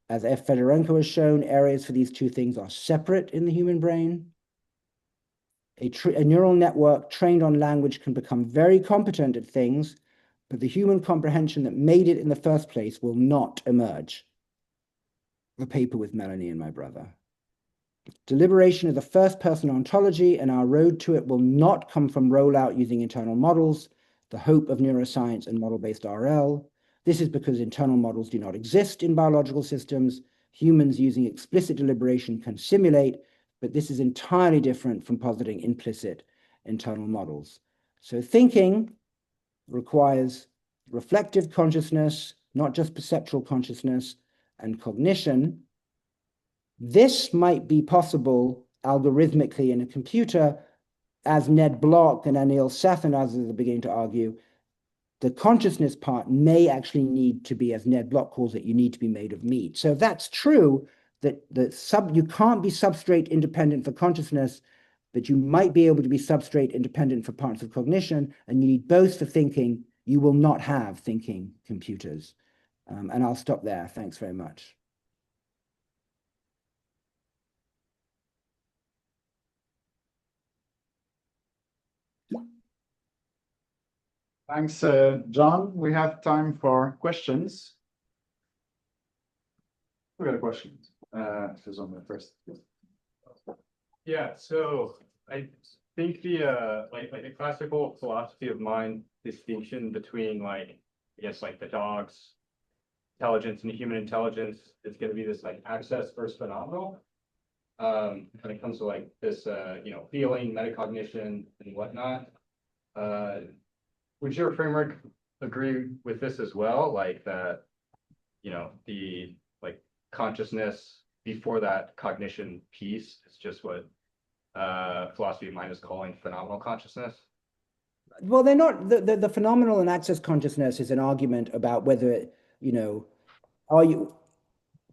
As F. Fedorenko has shown, areas for these two things are separate in the human brain. A neural network trained on language can become very competent at things, but the human comprehension that made it in the first place will not emerge. The paper with Melanie and my brother. Deliberation is a first-person ontology, and our road to it will not come from rollout using internal models, the hope of neuroscience and model-based RL. This is because internal models do not exist in biological systems. Humans using explicit deliberation can simulate, but this is entirely different from positing implicit internal models. So thinking requires reflective consciousness, not just perceptual consciousness, and cognition. This might be possible algorithmically in a computer, as Ned Block and Anil Seth and others are beginning to argue. The consciousness part may actually need to be, as Ned Block calls it, you need to be made of meat. So if that's true, that you can't be substrate independent for consciousness, but you might be able to be substrate independent for parts of cognition, and you need both for thinking. You will not have thinking computers. And I'll stop there. Thanks very much. Thanks, John. We have time for questions. We got a question. This is on the first. Yeah, so I think the like the classical philosophy of mind distinction between I guess the dog's intelligence and the human intelligence is going to be this access versus phenomenal. When it comes to this feeling, metacognition, and whatnot. Would your framework agree with this as well? That, the consciousness before that cognition piece is just what philosophy of mind is calling phenomenal consciousness? Well, they're not. The phenomenal and access consciousness is an argument about whether,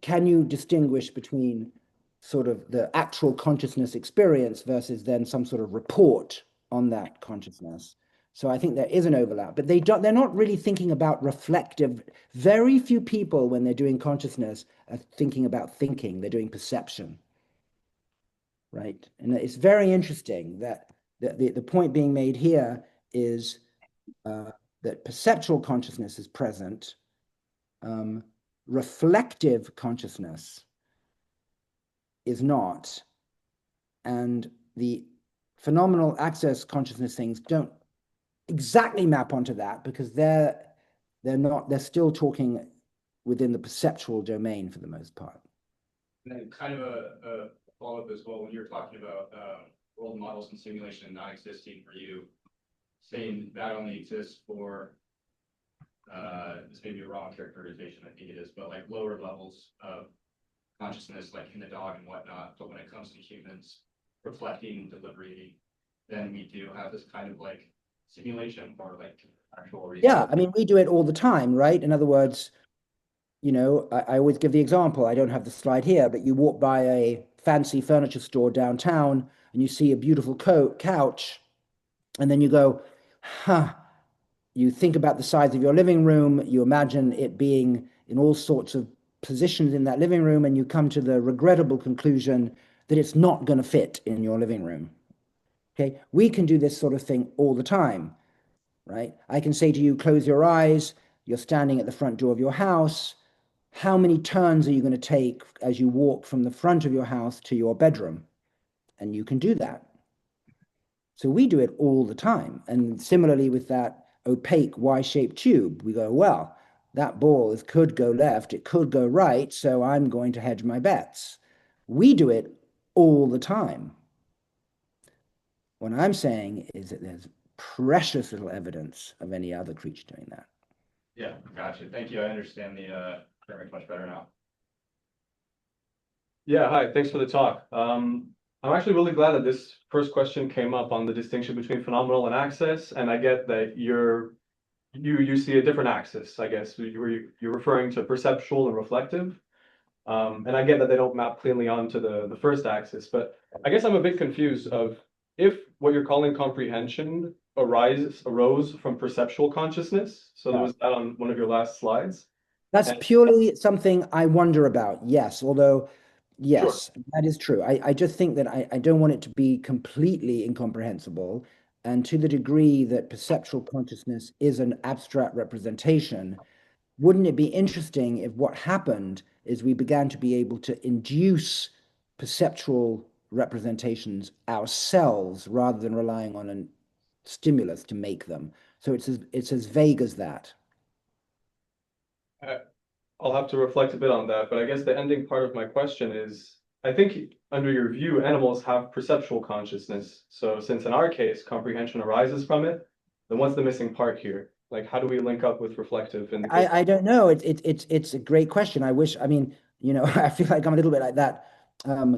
can you distinguish between sort of the actual consciousness experience versus then some sort of report on that consciousness. So I think there is an overlap, but they're not really thinking about reflective. Very few people, when they're doing consciousness, are thinking about thinking. They're doing perception, right? And it's very interesting that the point being made here is that perceptual consciousness is present. Reflective consciousness is not. And the phenomenal access consciousness things don't exactly map onto that, because they're still talking within the perceptual domain for the most part. And then kind of a follow-up as well, when you're talking about world models and simulation not existing for you, saying that only exists for this may be a wrong characterization, I think it is, but lower levels of consciousness, in the dog and whatnot. But when it comes to humans reflecting and deliberating, then we do have this kind of simulation or actual reason. Yeah, I mean, we do it all the time, right? In other words, I always give the example. I don't have the slide here, but you walk by a fancy furniture store downtown and you see a beautiful couch, and then you go, huh. You think about the size of your living room, you imagine it being in all sorts of positions in that living room, and you come to the regrettable conclusion that it's not going to fit in your living room. Okay, we can do this sort of thing all the time, right? I can say to you, close your eyes, you're standing at the front door of your house. How many turns are you going to take as you walk from the front of your house to your bedroom? And you can do that. So we do it all the time. And similarly with that opaque Y-shaped tube, we go, well, that ball could go left, it could go right, so I'm going to hedge my bets. We do it all the time. What I'm saying is that there's precious little evidence of any other creature doing that. Yeah, gotcha. Thank you. I understand the Very much better now. Yeah, hi, thanks for the talk. I'm actually really glad that this first question came up on the distinction between phenomenal and access, and I get that you see a different axis, I guess. You're referring to perceptual and reflective. And I get that they don't map cleanly onto the first axis, but I guess I'm a bit confused of if what you're calling comprehension arose from perceptual consciousness. So there was that on one of your last slides. That's purely something I wonder about, yes, although, yes, Sure. that is true. I just think that I don't want it to be completely incomprehensible. And to the degree that perceptual consciousness is an abstract representation, wouldn't it be interesting if what happened is we began to be able to induce perceptual representations ourselves rather than relying on a stimulus to make them? So it's as vague as that. I'll have to reflect a bit on that, but I guess the ending part of my question is, I think under your view, animals have perceptual consciousness. So since in our case, comprehension arises from it, then what's the missing part here? Like, how do we link up with reflective in the case? I don't know. It's a great question. I mean, I feel like I'm a little bit like that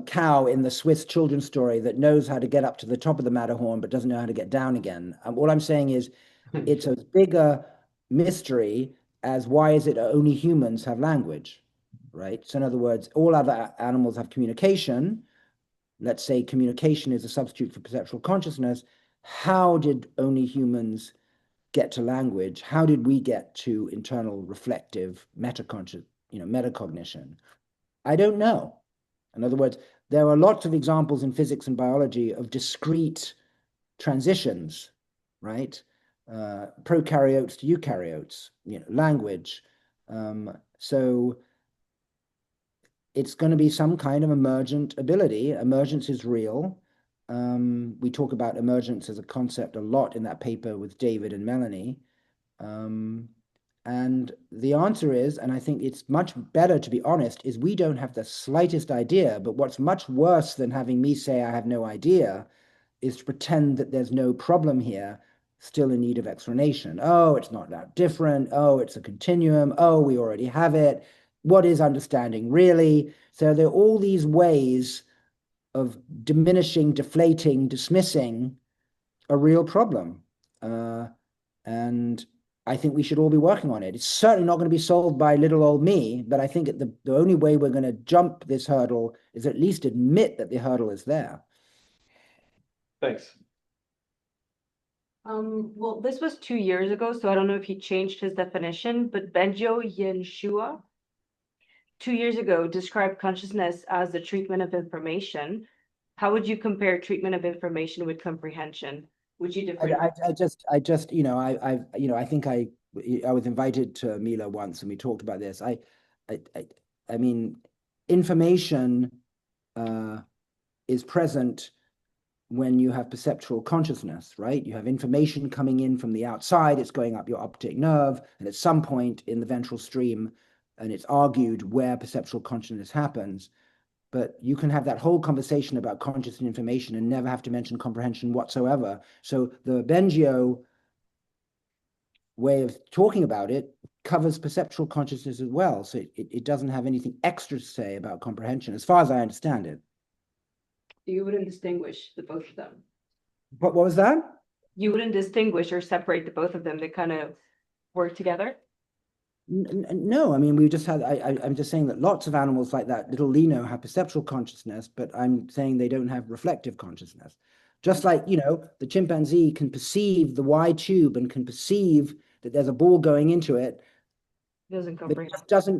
cow in the Swiss children's story that knows how to get up to the top of the Matterhorn but doesn't know how to get down again. All I'm saying is it's as big a mystery as why is it only humans have language, right? So in other words, all other animals have communication. Let's say communication is a substitute for perceptual consciousness. How did only humans get to language? How did we get to internal reflective metacognition? I don't know. In other words, there are lots of examples in physics and biology of discrete transitions, right? Prokaryotes to eukaryotes, language. So it's going to be some kind of emergent ability. Emergence is real. We talk about emergence as a concept a lot in that paper with David and Melanie. And the answer is, and I think it's much better to be honest, is we don't have the slightest idea. But what's much worse than having me say I have no idea is to pretend that there's no problem here, still in need of explanation. Oh, it's not that different. Oh, it's a continuum. Oh, we already have it. What is understanding really? So there are all these ways of diminishing, deflating, dismissing a real problem. And I think we should all be working on it. It's certainly not going to be solved by little old me, but I think the only way we're going to jump this hurdle is at least admit that the hurdle is there. Thanks. Well, this was 2 years ago, so I don't know if he changed his definition, but Benjo Yenshua 2 years ago described consciousness as the treatment of information. How would you compare treatment of information with comprehension? Would you differentiate? I think I was invited to Mila once and we talked about this. I mean, information is present when you have perceptual consciousness, right? You have information coming in from the outside, it's going up your optic nerve, and at some point in the ventral stream, and it's argued where perceptual consciousness happens. But you can have that whole conversation about conscious information and never have to mention comprehension whatsoever. So the Bengio way of talking about it covers perceptual consciousness as well. So it doesn't have anything extra to say about comprehension, as far as I understand it. You wouldn't distinguish the both of them. What was that? You wouldn't distinguish or separate the both of them. They kind of work together. No, I mean, we just had, I'm just saying that lots of animals like that little Lino have perceptual consciousness, but I'm saying they don't have reflective consciousness. Just like, the chimpanzee can perceive the Y tube and can perceive that there's a ball going into it. Doesn't But comprehend.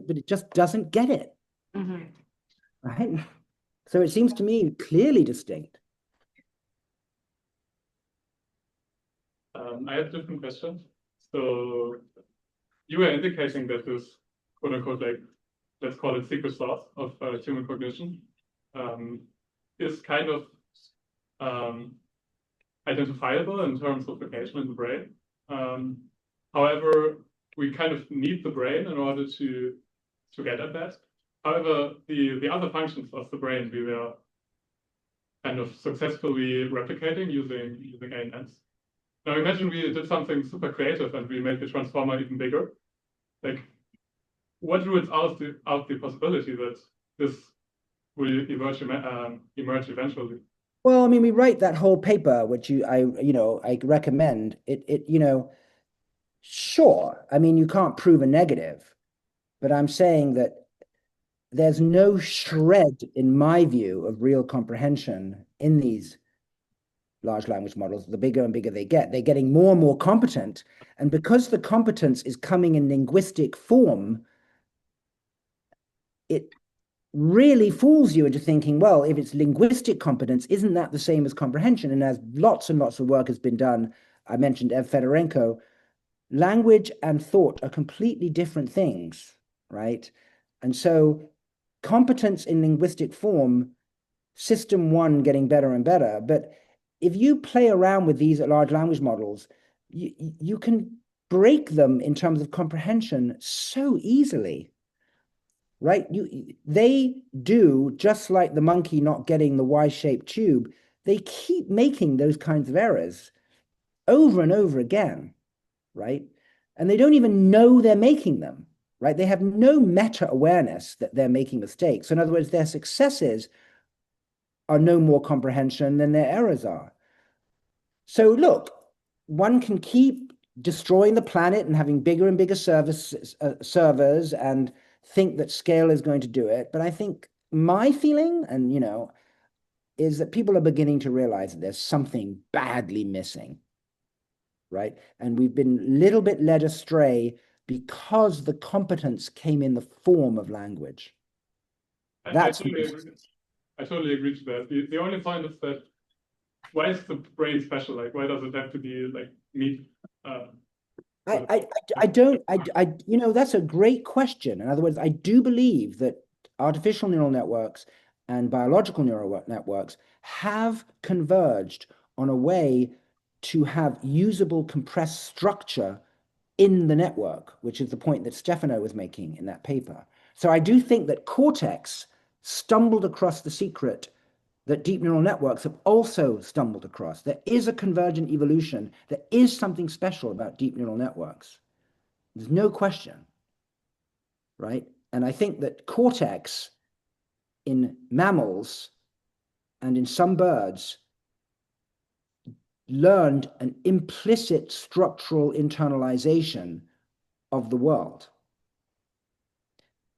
it just doesn't get it. Mm-hmm. Right? So it seems to me clearly distinct. I have a different question. So you were indicating that this quote unquote, like, let's call it secret sauce of human cognition, is kind of identifiable in terms of location in the brain. However, we kind of need the brain in order to get at that. However, the other functions of the brain we were kind of successfully replicating using ANNs. Now imagine we did something super creative and we made the transformer even bigger. Like, what rules out the possibility that this will emerge eventually? Well, I mean, we write that whole paper, which I recommend. Sure. I mean, you can't prove a negative, but I'm saying that there's no shred, in my view, of real comprehension in these large language models. The bigger and bigger they get, they're getting more and more competent. And because the competence is coming in linguistic form, it really fools you into thinking, well, if it's linguistic competence, isn't that the same as comprehension? And as lots and lots of work has been done, I mentioned Ev Fedorenko, language and thought are completely different things, right? And so competence in linguistic form, system one getting better and better. But if you play around with these large language models, you can break them in terms of comprehension so easily, right? They do, just like the monkey not getting the Y-shaped tube, they keep making those kinds of errors over and over again, right? And they don't even know they're making them, right? They have no meta-awareness that they're making mistakes. So in other words, their successes are no more comprehension than their errors are. So look, one can keep destroying the planet and having bigger and bigger servers and think that scale is going to do it. But I think my feeling, and is that people are beginning to realize that there's something badly missing, right? And we've been a little bit led astray because the competence came in the form of language. That's I totally agree to that. The only point is that why is the brain special? Like, why does it have to be like meat? That's a great question. In other words, I do believe that artificial neural networks and biological neural networks have converged on a way to have usable compressed structure in the network, which is the point that Stefano was making in that paper. So I do think that Cortex stumbled across the secret that deep neural networks have also stumbled across. There is a convergent evolution. There is something special about deep neural networks. There's no question, right? And I think that Cortex in mammals and in some birds learned an implicit structural internalization of the world.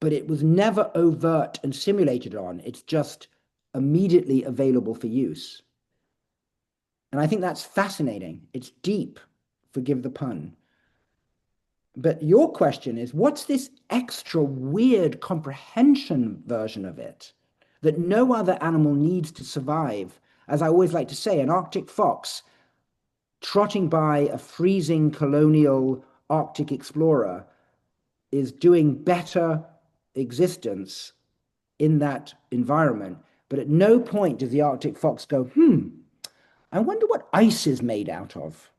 But it was never overt and simulated on. It's just immediately available for use. And I think that's fascinating. It's deep, forgive the pun. But your question is, what's this extra weird comprehension version of it that no other animal needs to survive? As I always like to say, an Arctic fox trotting by a freezing colonial Arctic explorer is doing better existence in that environment. But at no point does the Arctic fox go, I wonder what ice is made out of.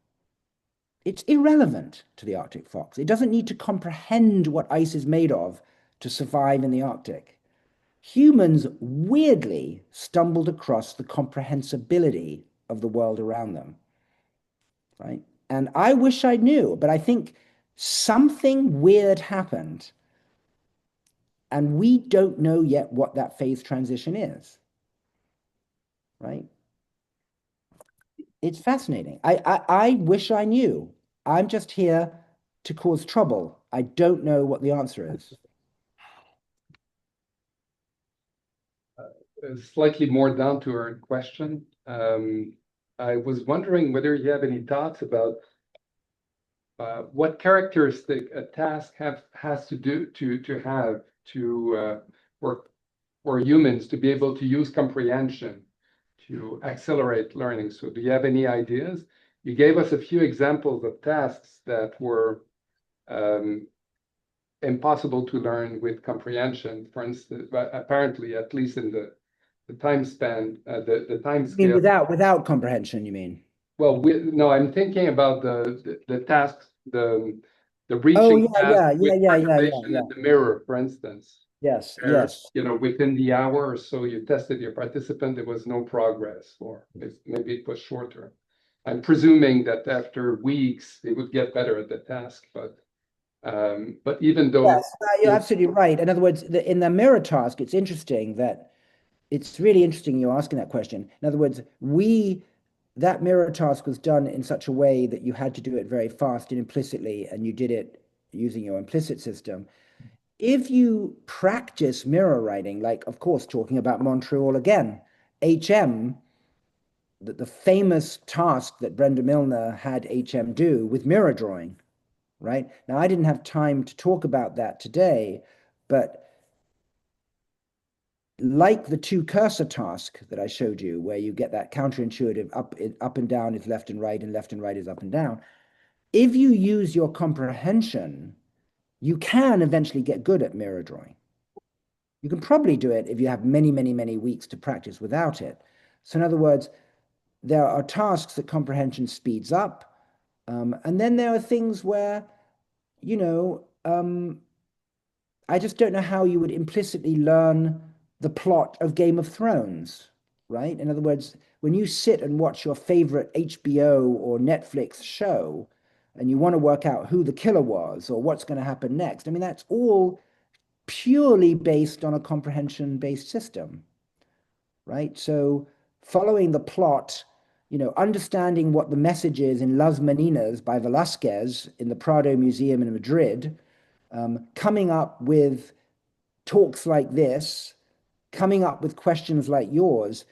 It's irrelevant to the Arctic fox. It doesn't need to comprehend what ice is made of to survive in the Arctic. Humans weirdly stumbled across the comprehensibility of the world around them, right? And I wish I knew, but I think something weird happened, and we don't know yet what that phase transition is, right? It's fascinating. I wish I knew. I'm just here to cause trouble. I don't know what the answer is. A slightly more down-to-earth question. I was wondering whether you have any thoughts about what characteristic a task has to have for humans to be able to use comprehension to accelerate learning. So do you have any ideas? You gave us a few examples of tasks that were impossible to learn with comprehension, for instance, but apparently, at least in the time span, the time scale. Without comprehension, you mean? Well, no, I'm thinking about the tasks, the reaching task with participation in the mirror, for instance. Yes, Where, yes. Within the hour or so you tested your participant, there was no progress, or maybe it was shorter. I'm presuming that after weeks they would get better at the task, but But even though Yes, you're absolutely right. In other words, in the mirror task, it's interesting that it's really interesting you're asking that question. In other words, that mirror task was done in such a way that you had to do it very fast and implicitly, and you did it using your implicit system. If you practice mirror writing, like, of course, talking about Montreal again, HM, the famous task that Brenda Milner had HM do with mirror drawing, right? Now, I didn't have time to talk about that today, but like the two cursor task that I showed you, where you get that counterintuitive up and down is left and right is up and down. If you use your comprehension, you can eventually get good at mirror drawing. You can probably do it if you have many, many, many weeks to practice without it. So in other words, there are tasks that comprehension speeds up. And then there are things where, you know, I just don't know how you would implicitly learn the plot of Game of Thrones, right? In other words, when you sit and watch your favorite HBO or Netflix show and you want to work out who the killer was or what's going to happen next, I mean, that's all purely based on a comprehension-based system, right? So following the plot, you know, understanding what the message is in Las Meninas by Velázquez in the Prado Museum in Madrid, coming up with talks like this, coming up with questions like yours,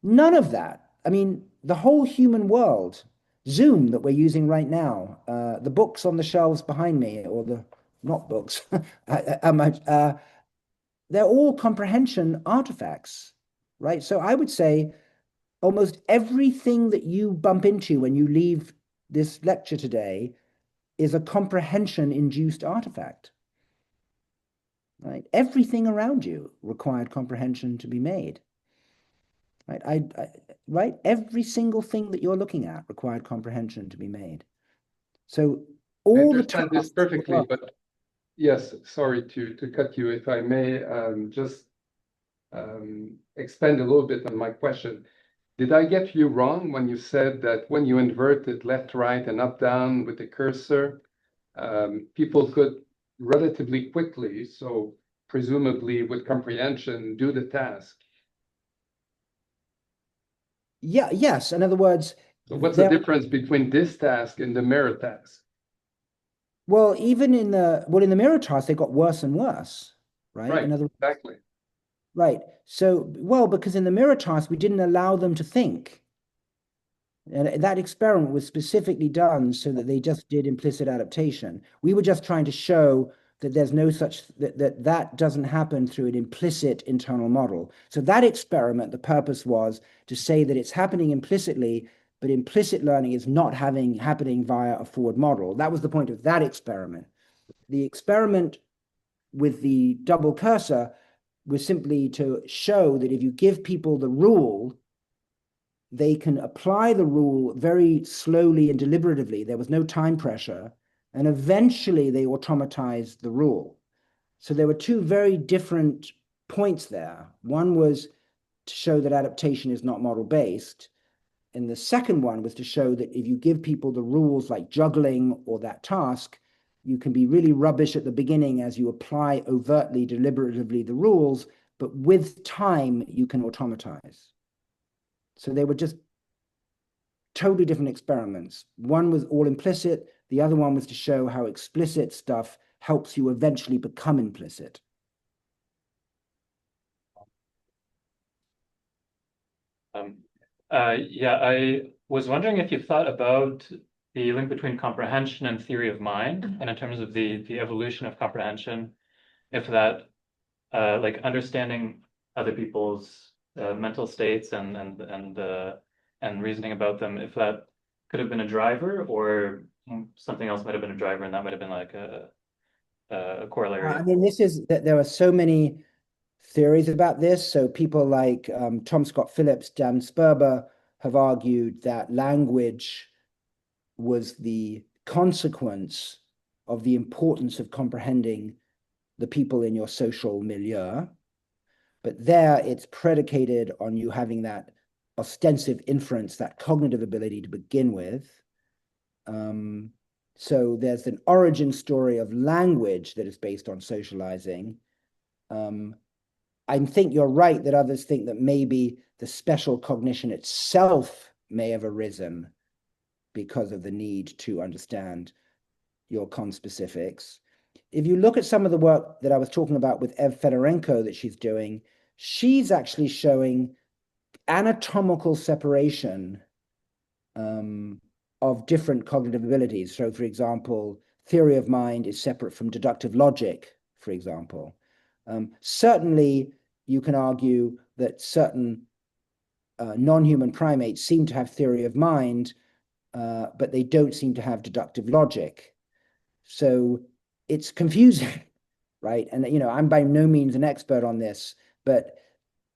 none of that. I mean, the whole human world, Zoom that we're using right now, the books on the shelves behind me, or the not books, they're all comprehension artifacts, right? So I would say almost everything that you bump into when you leave this lecture today is a comprehension-induced artifact, right? Everything around you required comprehension to be made, right? Right? Every single thing that you're looking at required comprehension to be made. So all I the understand this perfectly, but yes, sorry to cut you, if I may just expand a little bit on my question. Did I get you wrong when you said that when you inverted left, right, and up, down with the cursor, people could relatively quickly, so presumably with comprehension, do the task? Yeah, yes. In other words, so what's the difference between this task and the mirror task? Well, even in the mirror task, they got worse and worse, right? Right, In other words, exactly. right. So, well, because in the mirror task, we didn't allow them to think. And that experiment was specifically done so that they just did implicit adaptation. We were just trying to show that there's no such, that doesn't happen through an implicit internal model. So that experiment, the purpose was to say that it's happening implicitly, but implicit learning is not happening via a forward model. That was the point of that experiment. The experiment with the double cursor was simply to show that if you give people the rule, they can apply the rule very slowly and deliberatively. There was no time pressure, and eventually they automatized the rule. So there were two very different points there. One was to show that adaptation is not model-based, and the second one was to show that if you give people the rules like juggling or that task, you can be really rubbish at the beginning as you apply overtly, deliberatively the rules, but with time, you can automatize. So they were just totally different experiments. One was all implicit. The other one was to show how explicit stuff helps you eventually become implicit. Yeah, I was wondering if you thought about the link between comprehension and theory of mind, and in terms of the evolution of comprehension, if that like understanding other people's mental states and reasoning about them, if that could have been a driver, or something else might have been a driver, and that might have been like a corollary. I mean, this is that there are so many theories about this. So people like Tom Scott Phillips, Dan Sperber have argued that language was the consequence of the importance of comprehending the people in your social milieu. But there it's predicated on you having that ostensive inference, that cognitive ability to begin with. So there's an origin story of language that is based on socializing. I think you're right that others think that maybe the special cognition itself may have arisen because of the need to understand your conspecifics. If you look at some of the work that I was talking about with Ev Fedorenko that she's doing, she's actually showing anatomical separation of different cognitive abilities. So, for example, theory of mind is separate from deductive logic, for example. Certainly, you can argue that certain non-human primates seem to have theory of mind, but they don't seem to have deductive logic. So it's confusing, right? And, you know, I'm by no means an expert on this, but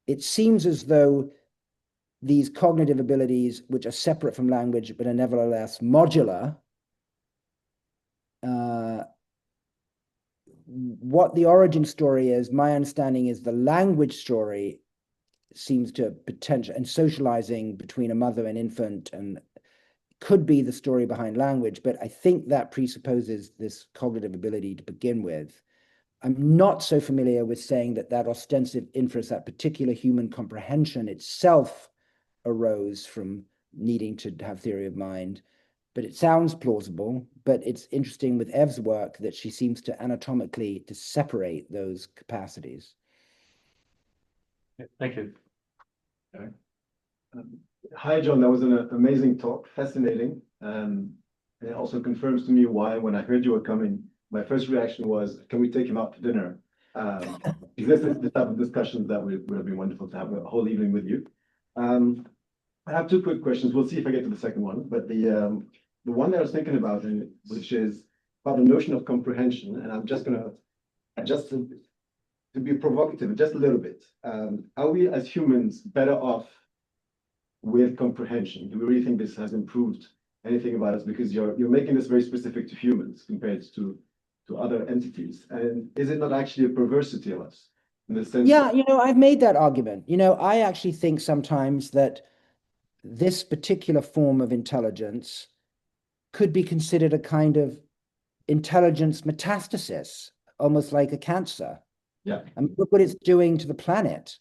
it seems as though these cognitive abilities, which are separate from language, but are nevertheless modular, what the origin story is, my understanding is the language story seems to potential, and socializing between a mother and infant, and could be the story behind language, but I think that presupposes this cognitive ability to begin with. I'm not so familiar with saying that that ostensive inference, that particular human comprehension itself arose from needing to have theory of mind, but it sounds plausible. But it's interesting with Ev's work that she seems to anatomically to separate those capacities. Thank you. Hi, John. That was an amazing talk, fascinating. And it also confirms to me why, when I heard you were coming, my first reaction was, can we take him out to dinner? This is the type of discussions that would have been wonderful to have a whole evening with you. I have two quick questions. We'll see if I get to the second one. But the one that I was thinking about, which is about the notion of comprehension, and I'm just going to adjust to be provocative just a little bit. Are we as humans better off with comprehension? Do we really think this has improved anything about us? Because you're making this very specific to humans compared to other entities. And is it not actually a perversity of us in the sense? Yeah, you know, I've made that argument. You know, I actually think sometimes that this particular form of intelligence could be considered a kind of intelligence metastasis, almost like a cancer. Yeah. I mean, look what it's doing to the planet,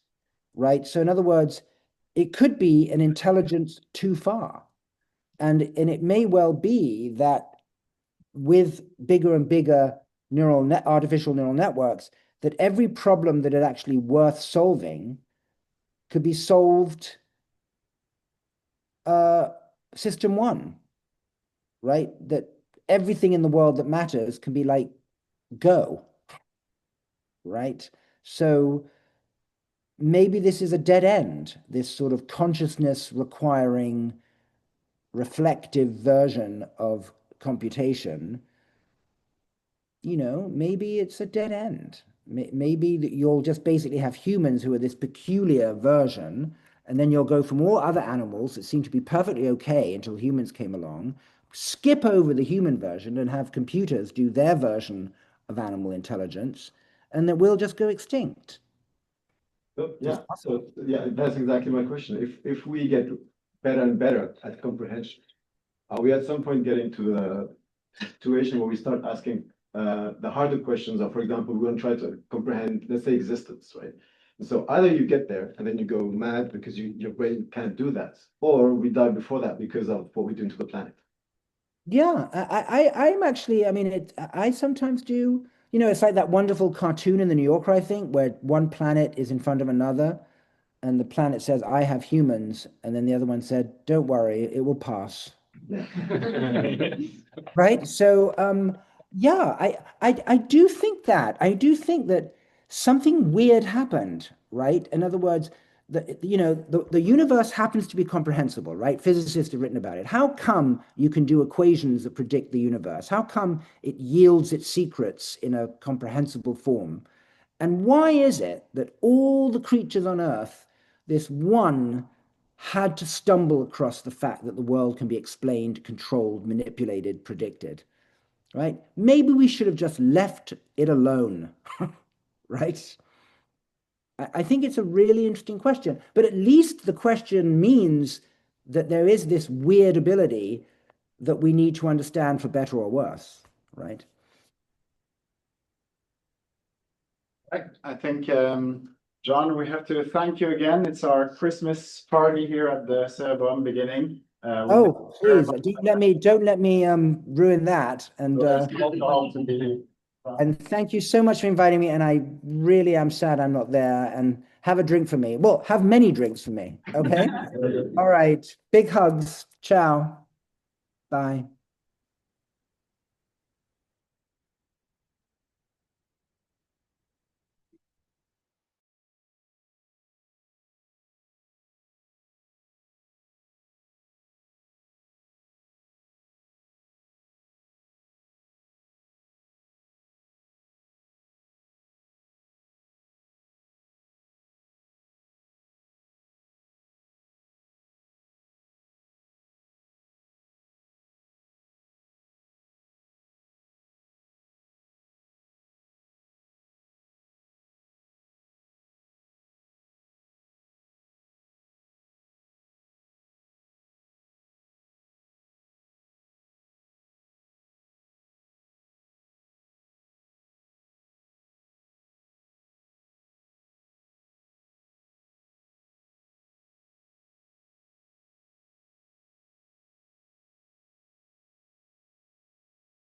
right? So in other words, it could be an intelligence too far. And it may well be that with bigger and bigger artificial neural networks, that every problem that is actually worth solving could be solved system one, right? That everything in the world that matters can be like Go, right? So maybe this is a dead end, this sort of consciousness requiring reflective version of computation. You know, maybe it's a dead end. Maybe that you'll just basically have humans who are this peculiar version, and then you'll go from all other animals that seem to be perfectly okay until humans came along, skip over the human version and have computers do their version of animal intelligence, and that we'll just go extinct. Yeah, so yeah, that's exactly my question. If we get better and better at comprehension, are we at some point getting to a situation where we start asking the harder questions of, for example, we want to try to comprehend, let's say, existence, right? And so either you get there and then you go mad because your brain can't do that, or we die before that because of what we're doing to the planet. Yeah, I'm actually, I mean, I sometimes do, you know, it's like that wonderful cartoon in the New Yorker, I think, where one planet is in front of another, and the planet says, I have humans, and then the other one said, don't worry, it will pass. Right? So, yeah, I do think that. I do think that something weird happened, right? In other words, the universe happens to be comprehensible, right? Physicists have written about it. How come you can do equations that predict the universe? How come it yields its secrets in a comprehensible form? And why is it that all the creatures on Earth, this one had to stumble across the fact that the world can be explained, controlled, manipulated, predicted, right? Maybe we should have just left it alone, right? I think it's a really interesting question, but at least the question means that there is this weird ability that we need to understand for better or worse, right? I think, John, we have to thank you again. It's our Christmas party here at the CerebrUM beginning. Oh, please, don't let me ruin that. And and thank you so much for inviting me. And I really am sad I'm not there. And have a drink for me. Well, have many drinks for me. Okay. All right. Big hugs. Ciao. Bye.